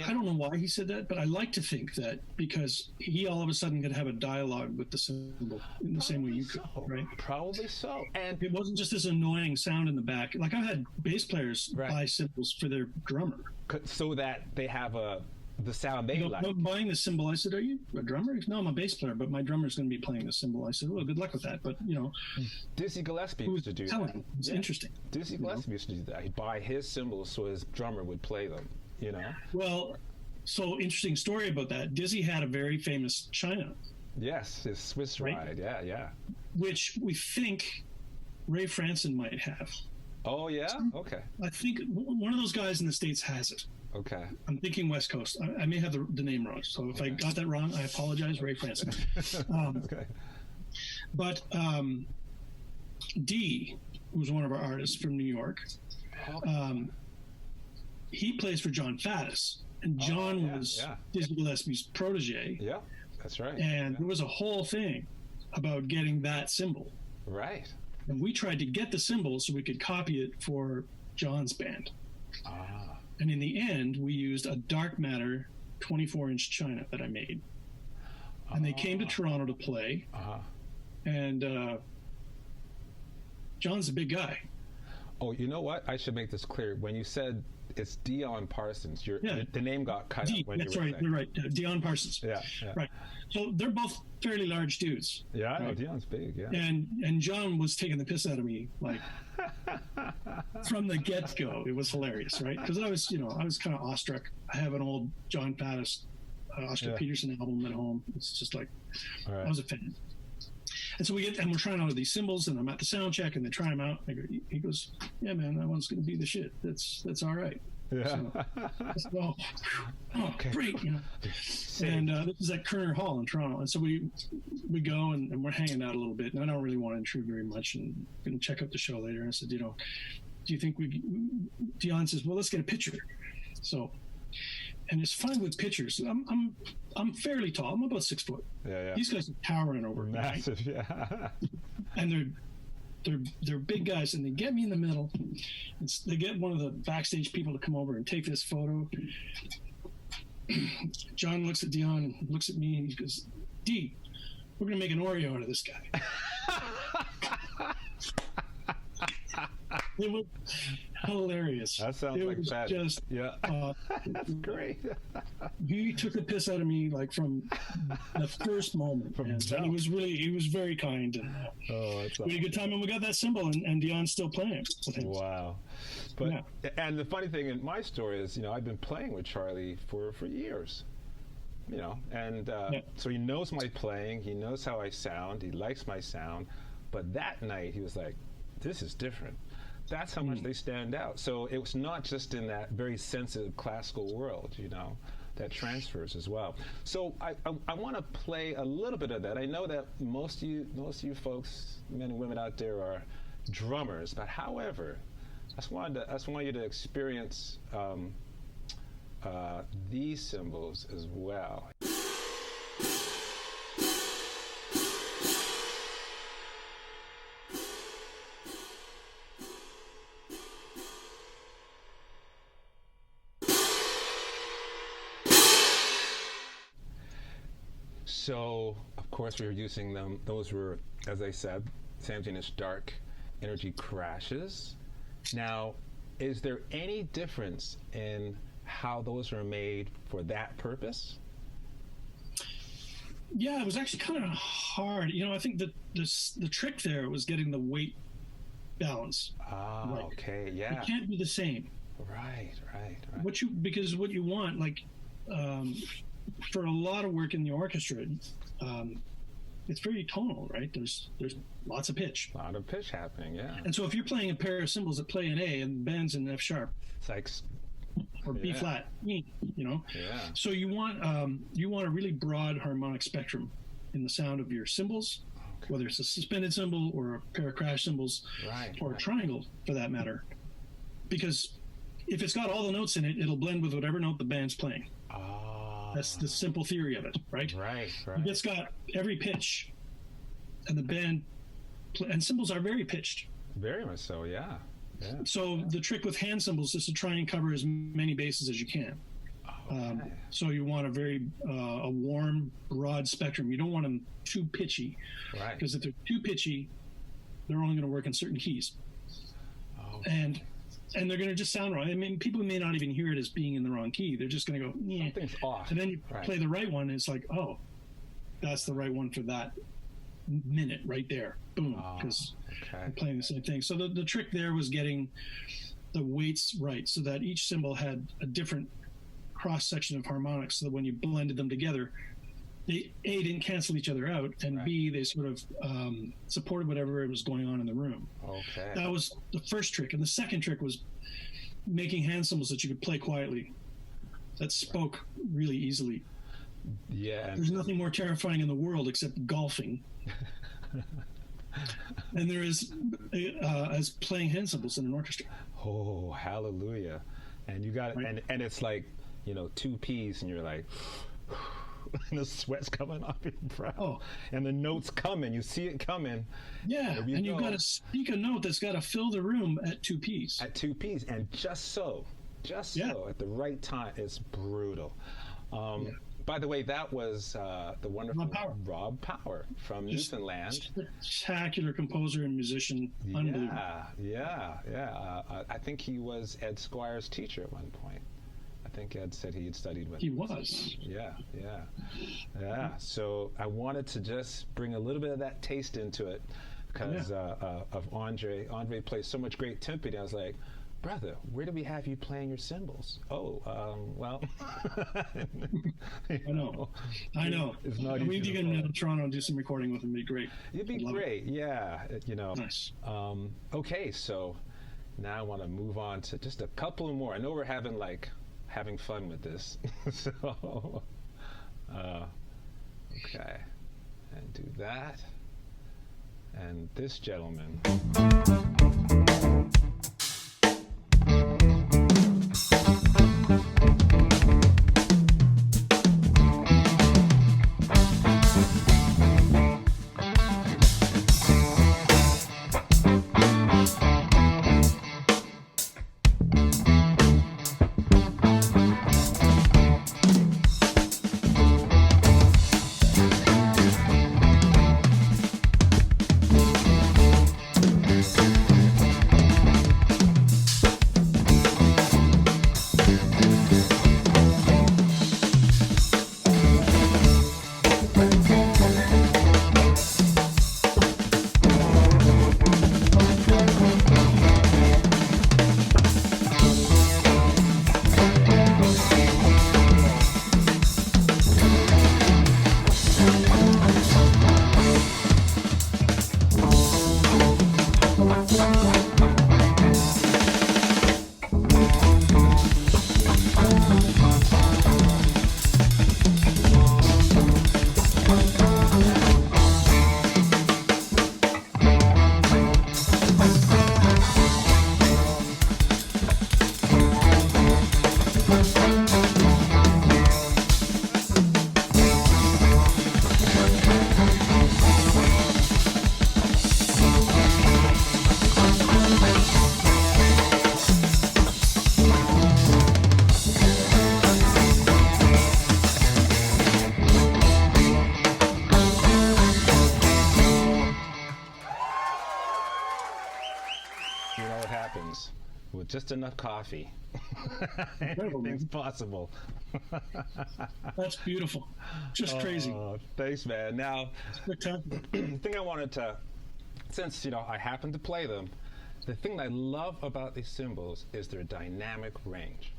don't know why he said that, but I like to think that because he all of a sudden could have a dialogue with the cymbal in the same way you could, right? Probably so. And it wasn't just this annoying sound in the back. Like I've had bass players buy cymbals for their drummer. So that they have the sound they like. Buying the cymbal, I said, "Are you a drummer?" No, I'm a bass player, but my drummer's going to be playing the cymbal. I said, "Well, good luck with that." But Dizzy Gillespie used to do that. It's interesting. Dizzy Gillespie used to do that. He'd buy his cymbals so his drummer would play them. Well, so interesting story about that. Dizzy had a very famous China. Yes, his Swiss ride. Yeah. Which we think Ray Franson might have. Oh yeah. Okay. I think one of those guys in the States has it. Okay. I'm thinking West Coast. I may have the name wrong. So if I got that wrong, I apologize, Ray Franson. Okay. But D, who's one of our artists from New York, he plays for John Faddis. And John was Dizzy Gillespie's protege. Yeah, that's right. And there was a whole thing about getting that cymbal. Right. And we tried to get the cymbal so we could copy it for John's band. And in the end, we used a dark matter 24-inch China that I made. And they came to Toronto to play. And John's a big guy. Oh, you know what? I should make this clear. When you said It's Dion Parsons. Yeah. The name got cut out when that's you were right. saying. You're right. Dion Parsons. Yeah. Right. So they're both fairly large dudes. Yeah, I know. right? Dion's big, yeah. And John was taking the piss out of me, like, from the get-go. It was hilarious, right? Because I was kind of awestruck. I have an old John Pattis, Oscar Peterson album at home. It's just like, I was a fan. And so we're trying out these cymbals, and I'm at the sound check, and they try them out. He goes, "Yeah, man, that one's going to be the shit. That's all right." Yeah. So, okay. Great. And this is at Kerner Hall in Toronto. And so we go and we're hanging out a little bit. And I don't really want to intrude very much, and going to check out the show later. And I said, do you think Dion says, well, let's get a picture. So, and it's fine with pictures. I'm fairly tall. I'm about 6 foot. Yeah. These guys are towering over me. Massive, right? yeah. And they're big guys, and they get me in the middle. They get one of the backstage people to come over and take this photo. John looks at Dion and looks at me, and he goes, "D, we're gonna make an Oreo out of this guy." It was hilarious. That sounds like that. Just, that's great. He took the piss out of me like from the first moment. And he was very kind. And, that's we had a good time, and we got that cymbal, and Dion's still playing with him. Wow. But and the funny thing in my story is, I've been playing with Charlie for years. And so he knows my playing, he knows how I sound, he likes my sound, but that night he was like, "This is different." That's how much they stand out. So it was not just in that very sensitive classical world, that transfers as well. So I want to play a little bit of that. I know that most of you folks, men and women out there, are drummers, but however, I just want you to experience these cymbals as well. So, of course, we were using them. Those were, as I said, 17-inch dark energy crashes. Now, is there any difference in how those are made for that purpose? Yeah, it was actually kind of hard. I think that the trick there was getting the weight balance. Ah, right. Okay, yeah. It can't be the same. Right. Because what you want, like, for a lot of work in the orchestra, it's very tonal, right? There's lots of pitch. A lot of pitch happening, yeah. And so if you're playing a pair of cymbals that play in A and band's in F sharp, it's like, or B flat, Yeah. So you want a really broad harmonic spectrum in the sound of your cymbals, whether it's a suspended cymbal or a pair of crash cymbals, or a triangle for that matter. Because if it's got all the notes in it, it'll blend with whatever note the band's playing. That's the simple theory of it, right? Right. If it's got every pitch, and the band, and cymbals are very pitched. Very much so, yeah. So the trick with hand cymbals is to try and cover as many bases as you can. So you want a very a warm, broad spectrum. You don't want them too pitchy, right? Because if they're too pitchy, they're only going to work in certain keys. And they're going to just sound wrong. I mean, people may not even hear it as being in the wrong key. They're just going to go, yeah. Something's off. And then you play the right one, and it's like, oh, that's the right one for that minute right there. Boom. Because I'm playing the same thing. So the trick there was getting the weights right so that each cymbal had a different cross-section of harmonics, so that when you blended them together, they A, didn't cancel each other out, and B, they sort of supported whatever was going on in the room. Okay. That was the first trick. And the second trick was making hand cymbals that you could play quietly, that spoke really easily. Yeah. There's nothing more terrifying in the world except golfing. And there is as playing hand cymbals in an orchestra. Oh, hallelujah. And you got it, and it's like, two P's, and you're like, and the sweat's coming off your brow, and the notes coming. You see it coming. Yeah, and you've got to speak a note that's got to fill the room at 2 P's. At 2 P's, and just so, at the right time. It's brutal. by the way, that was the wonderful Rob Power from Just Newfoundland. Spectacular composer and musician. Unbelievable. Yeah. I think he was Ed Squire's teacher at one point. I think Ed said he had studied with him. He was. Yeah. So I wanted to just bring a little bit of that taste into it because of Andre. Andre plays so much great timpani. I was like, brother, where do we have you playing your cymbals? Oh, well. I know. It's not we need to get him to Toronto and do some recording with him. It'd be great. It'd be great, yeah. Nice. Okay, so now I want to move on to just a couple more. I know we're having fun with this. So, okay. And do that. And this gentleman. With just enough coffee, anything's possible. That's beautiful. Just crazy. Thanks, man. Now, the thing I wanted to, since I happen to play them, the thing I love about these cymbals is their dynamic range.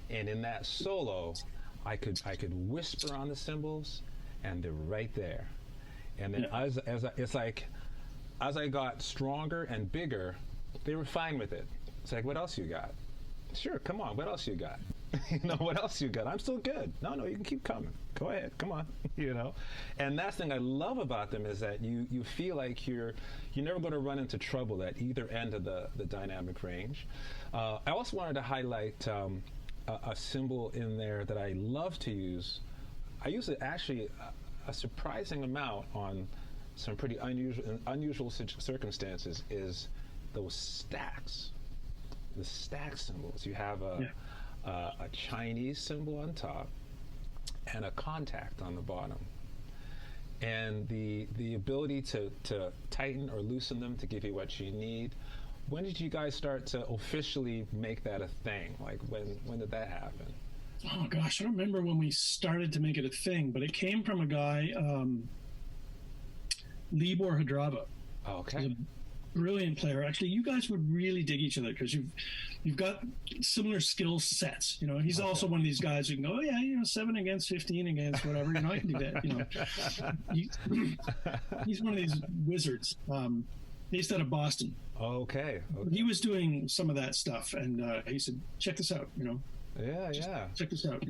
And in that solo, I could whisper on the cymbals, and they're right there. And then as I got stronger and bigger, they were fine with it. It's like, what else you got? Sure, come on, what else you got? What else you got? I'm still good. No, you can keep coming. Go ahead, come on. And that's the thing I love about them is that you feel like you're never going to run into trouble at either end of the dynamic range. I also wanted to highlight a cymbal in there that I love to use. I use it actually a surprising amount on some pretty unusual circumstances is those stacks. The stack cymbals. You have a Chinese cymbal on top and a contact on the bottom. And the ability to tighten or loosen them to give you what you need. When did you guys start to officially make that a thing? Like when did that happen? Oh gosh, I don't remember when we started to make it a thing, but it came from a guy, Libor Hadrava. Okay. Brilliant player. Actually, you guys would really dig each other because you've got similar skill sets. He's also one of these guys who can go, 7 against 15 against whatever. I can do that. He's one of these wizards. Based out of Boston. Okay. He was doing some of that stuff, and he said, "Check this out." Check this out.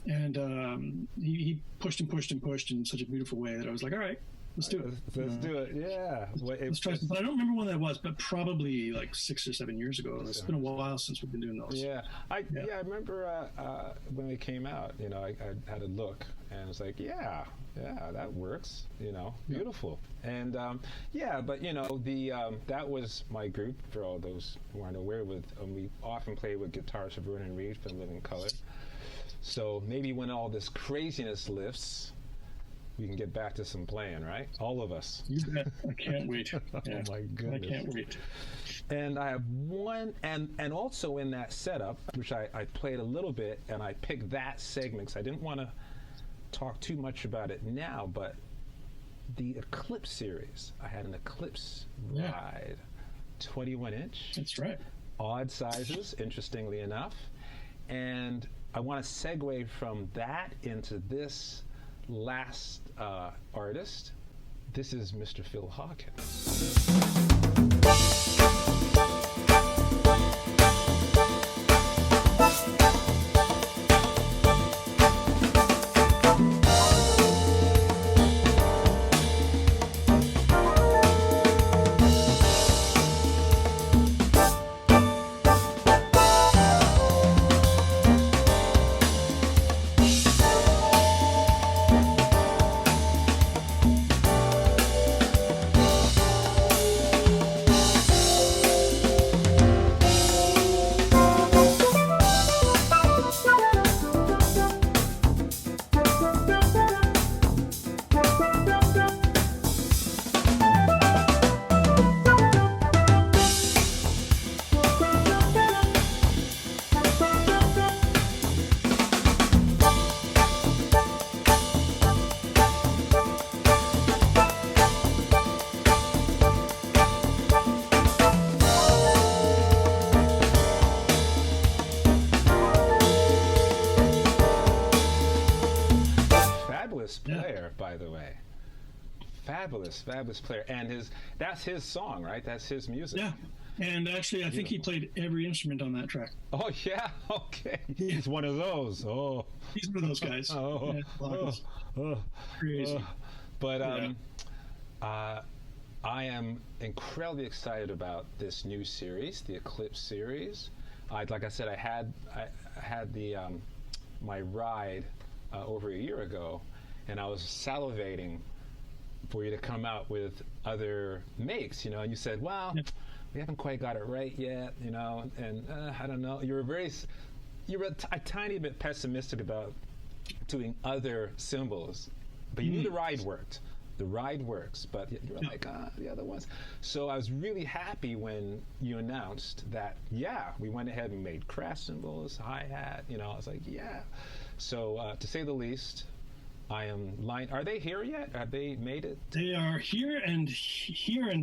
And he pushed and pushed and pushed in such a beautiful way that I was like, all right. Let's do it. Let's do it. Yeah. Let's try something. But I don't remember when that was, but probably like 6 or 7 years ago. It's been a while since we've been doing those. Yeah. I remember when they came out, I had a look and it's like, yeah, that works, beautiful. And but that was my group for all those who aren't aware with, we often play with guitars of Vernon Reed from Living Color. So maybe when all this craziness lifts, we can get back to some playing, right? All of us. You bet. I can't wait. Yeah. Oh my goodness. I can't wait. And I have one, and also in that setup, which I played a little bit, and I picked that segment because I didn't want to talk too much about it now, but the Eclipse series. I had an Eclipse ride, 21-inch. That's right. Odd sizes, interestingly enough. And I want to segue from that into this last artist. This is Mr. Phil Hawkins. Player, by the way. Fabulous player. And that's his song, right? That's his music. Yeah. And actually, I think he played every instrument on that track. Oh, yeah? Okay. He's one of those. Oh. He's one of those guys. Crazy. But I am incredibly excited about this new series, the Eclipse series. Like I said, I had the my ride over a year ago, and I was salivating for you to come out with other makes, and you said, well, we haven't quite got it right yet, and I don't know. You were a tiny bit pessimistic about doing other cymbals, but you knew the ride worked. The ride works, but you were like, the other ones. So I was really happy when you announced that, we went ahead and made crash cymbals, hi-hat, I was like, yeah. So to say the least, I am Are they here yet? Have they made it? They are here and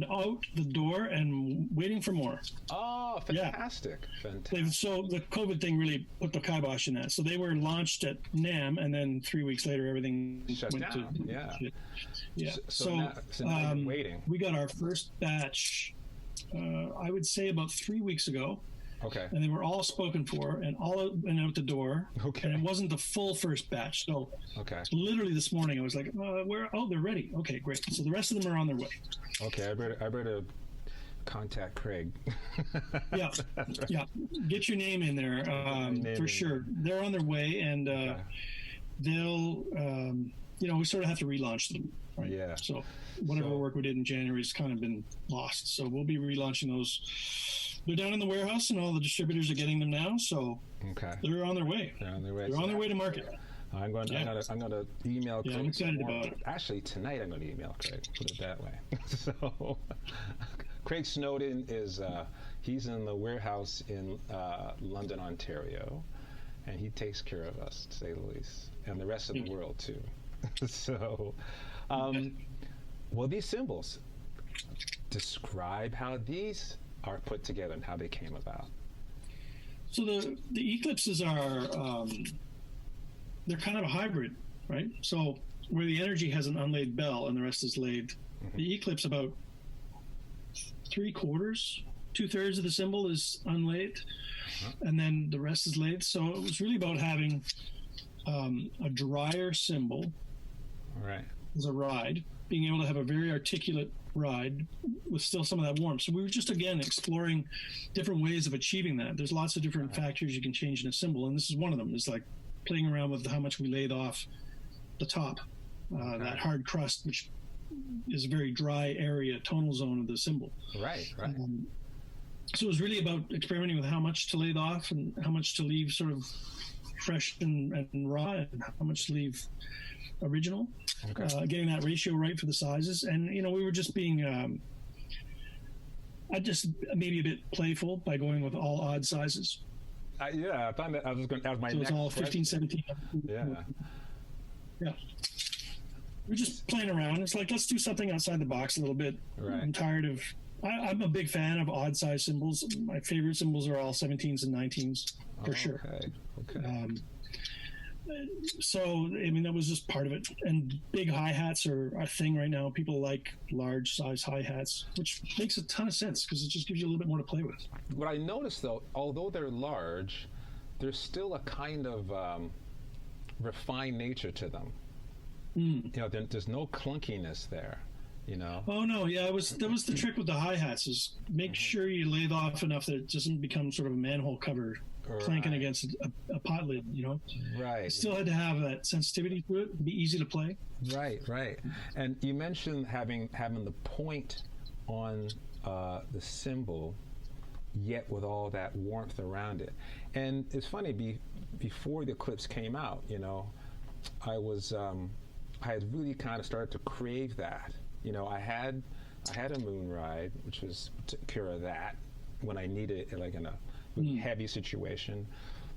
out the door and waiting for more. Oh, fantastic. Yeah. Fantastic. So the COVID thing really put the kibosh in that. So they were launched at NAMM, and then 3 weeks later, everything shut went down. Yeah. So now you're waiting. We got our first batch, I would say about 3 weeks ago. Okay. And they were all spoken for and all went out the door. Okay. And it wasn't the full first batch. So literally this morning I was like, they're ready. Okay, great. So the rest of them are on their way. Okay, I better contact Craig. Yeah. Get your name in there for sure. They're on their way, and they'll, we sort of have to relaunch them. Right? Yeah. So whatever work we did in January has kind of been lost. So we'll be relaunching those. They're down in the warehouse, and all the distributors are getting them now. So they're on their way. They're on their way. They're on their way to market. I'm going to email Craig. I'm excited about it. Actually, tonight I'm going to email Craig. Put it that way. So, Craig Snowden he's in the warehouse in London, Ontario, and he takes care of us, to say the least, and the rest of the world too. So, well, these cymbals. Describe how these are put together and how they came about. So the Eclipses are they're kind of a hybrid, right? So where the Energy has an unlaid bell and the rest is laid, the Eclipse about 3/4, 2/3 of the cymbal is unlaid, and then the rest is laid. So it was really about having a drier cymbal as a ride, being able to have a very articulate ride with still some of that warmth. So we were just, again, exploring different ways of achieving that. There's lots of different factors you can change in a cymbal, and this is one of them. It's like playing around with how much we laid off the top, that hard crust, which is a very dry area, tonal zone of the cymbal. Right. So it was really about experimenting with how much to lay off and how much to leave sort of fresh and raw, and how much to leave original. Okay. Getting that ratio right for the sizes. And, we were just being, I just maybe a bit playful by going with all odd sizes. Yeah, I found that I was going to ask my so it's all 15, 17. Yeah. Yeah. We're just playing around. It's like, let's do something outside the box a little bit. Right. I'm tired of, I'm a big fan of odd size cymbals. My favorite cymbals are all 17s and 19s for sure. Okay. So, I mean, that was just part of it. And big hi-hats are a thing right now. People like large size hi-hats, which makes a ton of sense because it just gives you a little bit more to play with. What I noticed, though, although they're large, there's still a kind of refined nature to them. There's no clunkiness there. Oh no, yeah, that was the trick with the hi-hats, is make sure you lay it off enough that it doesn't become sort of a manhole cover clanking against a pot lid. Right. It still had to have that sensitivity to it, be easy to play. Right. And you mentioned having the point on the cymbal, yet with all that warmth around it. And it's funny, before the clips came out, I had really kind of started to crave that. I had a moon ride, which was took care of that when I needed it, like in a really heavy situation.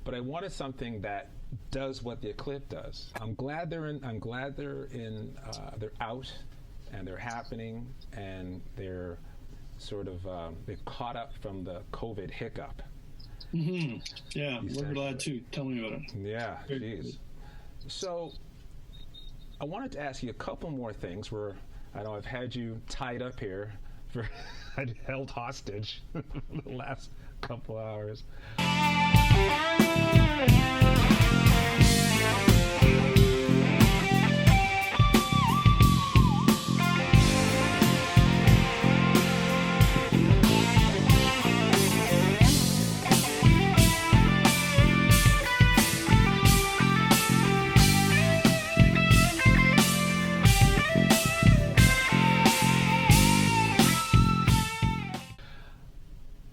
But I wanted something that does what the Eclipse does. I'm glad they're out and they're happening, and they're sort of they've caught up from the COVID hiccup. Mm-hmm. Yeah, we're glad too. Tell me about it. Yeah, geez. So I wanted to ask you a couple more things. I know I've had you tied up here held hostage for the last couple hours.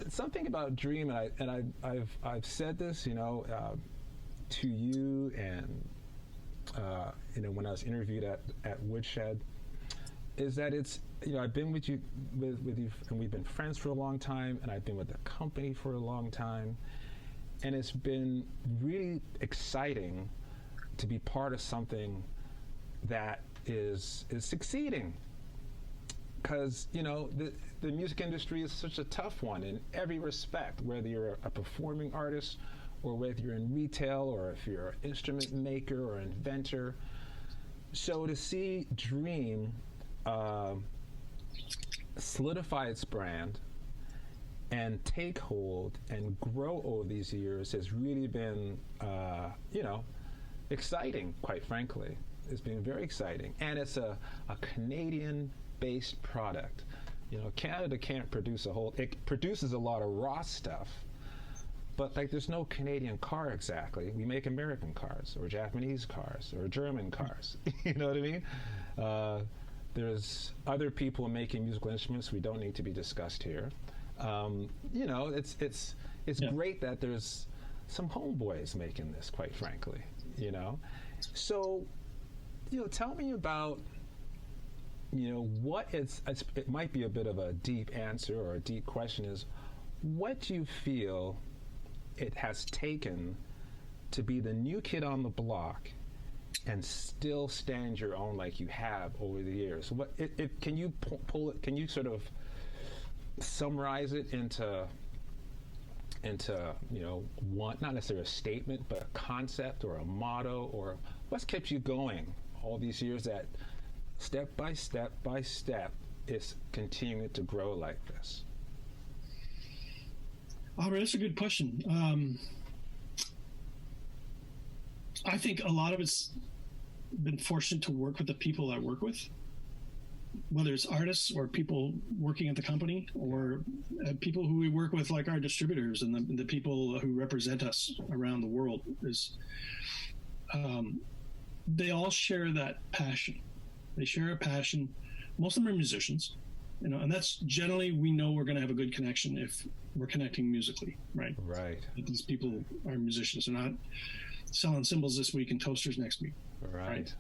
Something about Dream, and I've said this, to you, and when I was interviewed at Woodshed, is that it's I've been with you and we've been friends for a long time, and I've been with the company for a long time, and it's been really exciting to be part of something that is succeeding. Because the music industry is such a tough one in every respect, whether you're a performing artist or whether you're in retail or if you're an instrument maker or inventor. So to see Dream solidify its brand and take hold and grow over these years has really been exciting, quite frankly. It's been very exciting, and it's a Canadian-based product. Canada can't produce it produces a lot of raw stuff, but there's no Canadian car exactly. We make American cars or Japanese cars or German cars. You know what I mean? There's other people making musical instruments we don't need to be discussed here. It's great that there's some homeboys making this, quite frankly, So, tell me about what it might be a bit of a deep answer or a deep question, is what do you feel it has taken to be the new kid on the block and still stand your own like you have over the years? Can you pull it? Can you sort of summarize it into one, not necessarily a statement, but a concept or a motto, or what's kept you going all these years that step by step by step is continuing to grow like this? Robert, that's a good question. I think a lot of it's been fortunate to work with the people I work with, whether it's artists or people working at the company, or people who we work with, like our distributors and the people who represent us around the world. They all share that passion. They share a passion. Most of them are musicians. And that's generally, we know we're going to have a good connection if we're connecting musically, right? Right. These people are musicians. They're not selling cymbals this week and toasters next week. Right.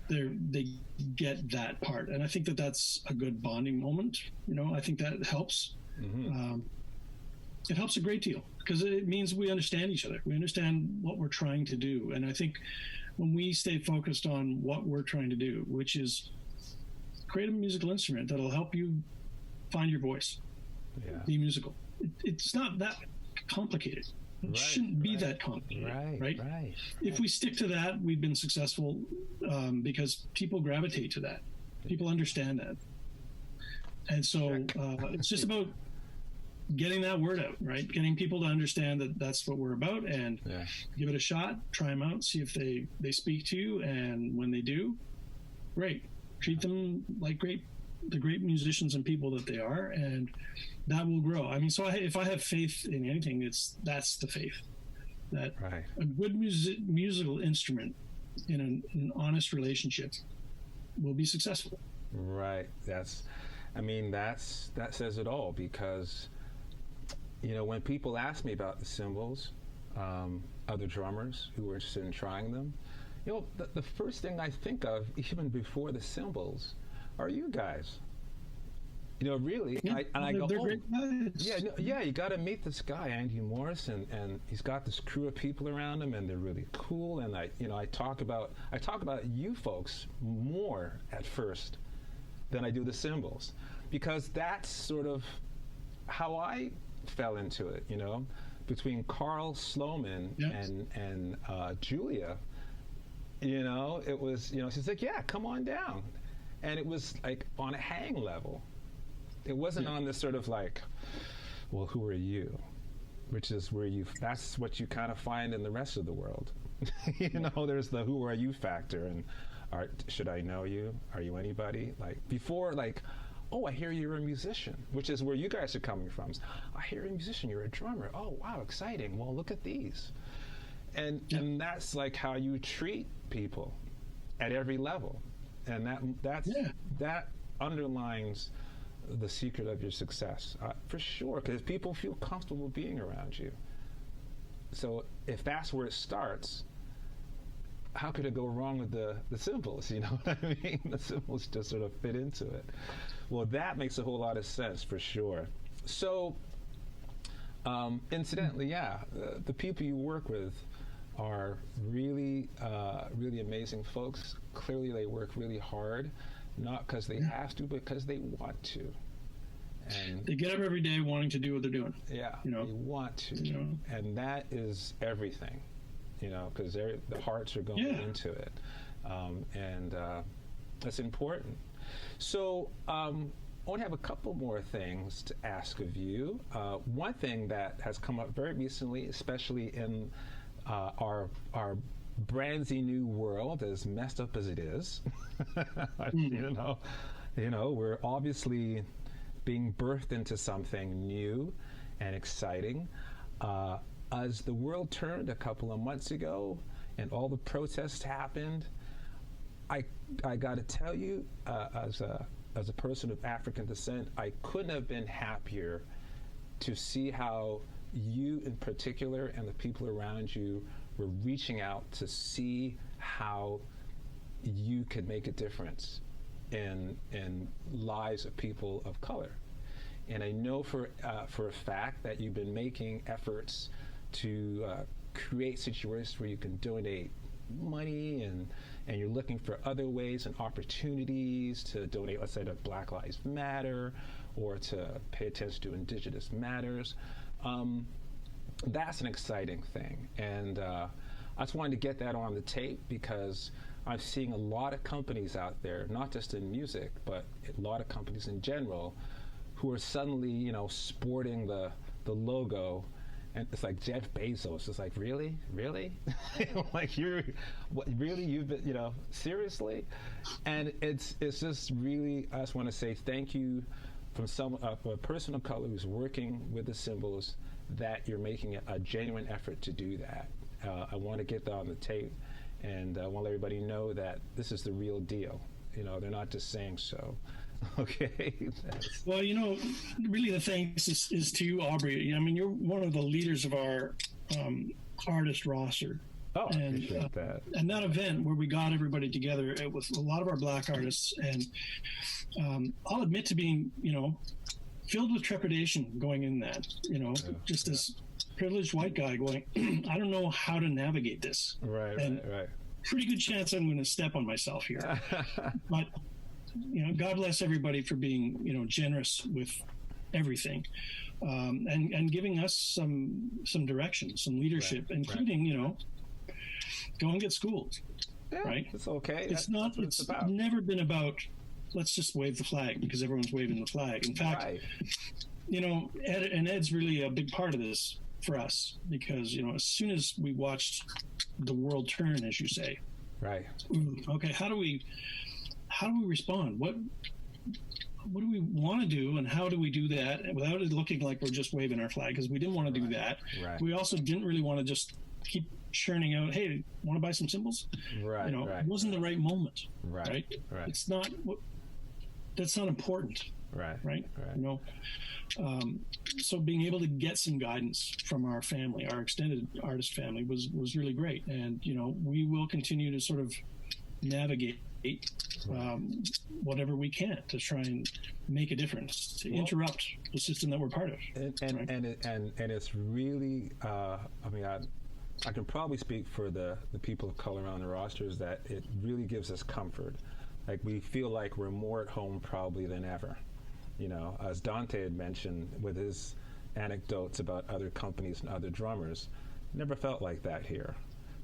They get that part, and I think that's a good bonding moment. I think that helps. It helps a great deal because it means we understand each other. We understand what we're trying to do, and I think when we stay focused on what we're trying to do, which is create a musical instrument that'll help you find your voice, be musical. It's not that complicated. It shouldn't be that complicated, right? If we stick to that, we've been successful because people gravitate to that. People understand that. And so it's just about getting that word out, right? Getting people to understand that that's what we're about, and give it a shot, try them out, see if they speak to you. And when they do, great. Treat them like the great musicians and people that they are, and that will grow. I mean, so if I have faith in anything, that's the faith that a good musical instrument in an honest relationship will be successful. Right. That says it all, because when people ask me about the cymbals, other drummers who are interested in trying them, the first thing I think of, even before the cymbals, are you guys. Really. I go, great guys. You got to meet this guy, Andy Morris, and he's got this crew of people around him, and they're really cool. And I talk about you folks more at first than I do the cymbals, because that's sort of how I fell into it. Between Carl Sloman and Julia, it was, she's like, yeah, come on down. And it was like on a hang level. It wasn't on this sort of like, well, who are you? Which is that's what you kind of find in the rest of the world. There's the who are you factor, and should I know you? Are you anybody? Like before, like, oh, I hear you're a musician, which is where you guys are coming from. I hear you're a musician, you're a drummer. Oh, wow, exciting. Well, look at these. And that's like how you treat people at every level. And that underlines the secret of your success, for sure, because people feel comfortable being around you. So if that's where it starts, how could it go wrong with the cymbals? You know what I mean? The cymbals just sort of fit into it. Well, that makes a whole lot of sense, for sure. So, incidentally, the people you work with are really, really amazing folks. Clearly, they work really hard, not because they have to, but because they want to. And they get up every day wanting to do what they're doing. Yeah, they want to, and that is everything. Because the hearts are going into it, and that's important. So I want to have a couple more things to ask of you. One thing that has come up very recently, especially in our brandsy new world, as messed up as it is, we're obviously being birthed into something new and exciting. As the world turned a couple of months ago and all the protests happened, I got to tell you, as a person of African descent, I couldn't have been happier to see how you in particular and the people around you were reaching out to see how you could make a difference in lives of people of color. And I know for a fact that you've been making efforts to create situations where you can donate money, and you're looking for other ways and opportunities to donate, let's say, to Black Lives Matter, or to pay attention to Indigenous matters. That's an exciting thing, and I just wanted to get that on the tape, because I'm seeing a lot of companies out there, not just in music, but a lot of companies in general, who are suddenly, sporting the logo. And it's like Jeff Bezos. It's like, really? Like, really? You've been, seriously? And it's just really, I just want to say thank you from a person of color who's working with the cymbals, that you're making a genuine effort to do that. I want to get that on the tape, and I want to let everybody know that this is the real deal. They're not just saying so. Okay. Well, really the thanks is to you, Aubrey. I mean, you're one of the leaders of our artist roster. Oh, I appreciate that. And that event where we got everybody together, it was a lot of our Black artists, and I'll admit to being, filled with trepidation going in that, just as privileged white guy going, I don't know how to navigate this. Right. Pretty good chance I'm going to step on myself here. But, God bless everybody for being, generous with everything, and giving us some direction, some leadership, including, go and get schooled. Yeah, right? It's okay. It's never been about, let's just wave the flag because everyone's waving the flag. In fact, Ed's really a big part of this for us because, as soon as we watched the world turn, as you say, right. Okay, how do we respond? What do we want to do, and how do we do that without it looking like we're just waving our flag? Because we didn't want to do that. Right. We also didn't really want to just keep churning out, hey, want to buy some cymbals? Right. It wasn't the right moment. Right. It's not. That's not important. Right. So being able to get some guidance from our family, our extended artist family, was really great, and we will continue to sort of navigate whatever we can to try and make a difference, to interrupt the system that we're part of. And it's really, I can probably speak for the people of color on the rosters that it really gives us comfort. Like we feel like we're more at home probably than ever. As Dante had mentioned with his anecdotes about other companies and other drummers, never felt like that here.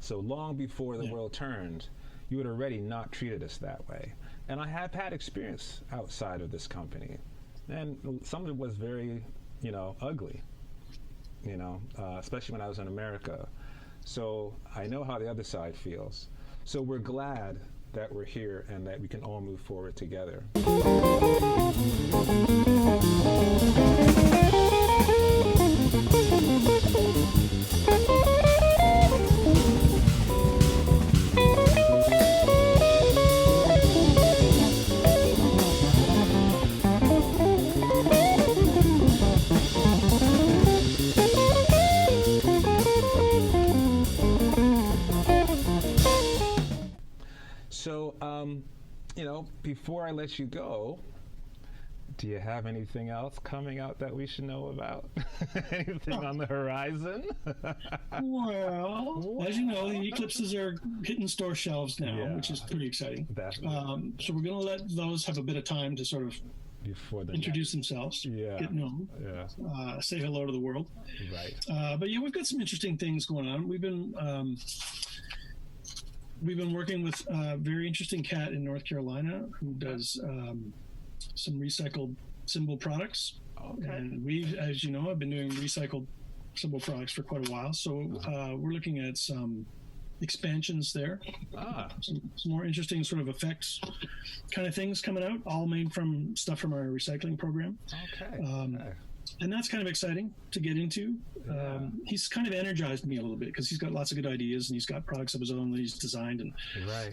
So long before the world turned, you had already not treated us that way. And I have had experience outside of this company. And some of it was very, ugly, especially when I was in America. So I know how the other side feels. So we're glad that we're here and that we can all move forward together. So, before I let you go, do you have anything else coming out that we should know about? Anything on the horizon? Well, as you know, the eclipses are hitting store shelves now, which is pretty exciting. So we're going to let those have a bit of time to sort of introduce themselves, get known, say hello to the world. Right. But we've got some interesting things going on. We've been working with a very interesting cat in North Carolina who does some recycled cymbal products. Okay. And we, as you know, have been doing recycled cymbal products for quite a while. So we're looking at some expansions there. Some more interesting sort of effects kind of things coming out, all made from stuff from our recycling program. Okay. And that's kind of exciting to get into. He's kind of energized me a little bit because he's got lots of good ideas and he's got products of his own that he's designed and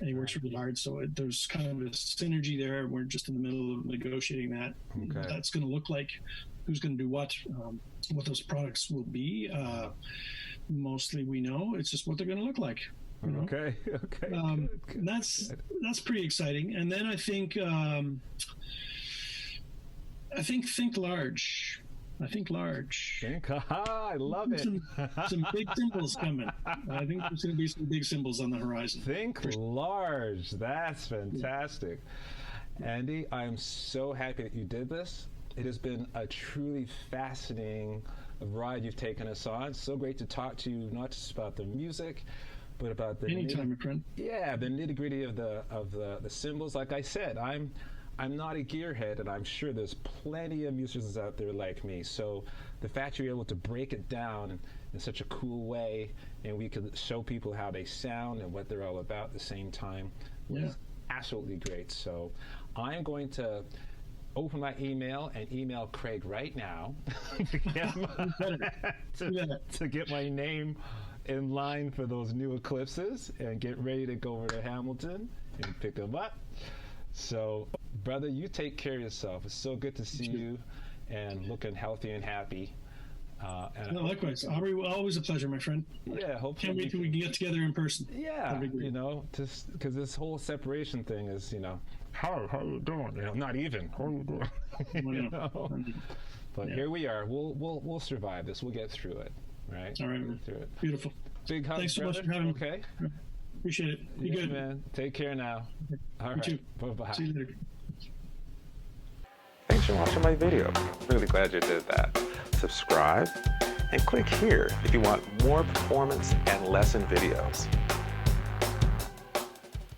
he works really hard. So there's kind of a synergy there. We're just in the middle of negotiating that. Okay. That's going to look like, who's going to do what those products will be. Mostly we know. It's just what they're going to look like. Okay. Good. That's pretty exciting. And then I think think large. I love it. Some big cymbals coming. I think there's going to be some big cymbals on the horizon. Think large. That's fantastic. Andy, I'm so happy that you did this. It has been a truly fascinating ride you've taken us on. So great to talk to you, not just about the music, but about the anytime, my friend. Yeah, the nitty-gritty of the cymbals. Like I said, I'm not a gearhead, and I'm sure there's plenty of musicians out there like me. So the fact you're able to break it down in such a cool way, and we could show people how they sound and what they're all about at the same time was absolutely great. So I'm going to open my email and email Craig right now to get my name in line for those new eclipses and get ready to go over to Hamilton and pick them up. So Brother, you take care of yourself. It's so good to see you and looking healthy and happy. Likewise, Aubrey, always a pleasure, my friend. Yeah, hopefully. Can't wait till we can get together in person. Yeah, just because this whole separation thing is, how you doing? Not even. How you doing? But here we are. We'll survive this. We'll get through it. Right. All right. Through it. Beautiful. Big hug, Thanks so brother. much for having me. Okay. Appreciate it. Be good, man. Take care now. All you right. too. Bye-bye. See you later. Thanks for watching my video. Really glad you did that. Subscribe and click here if you want more performance and lesson videos.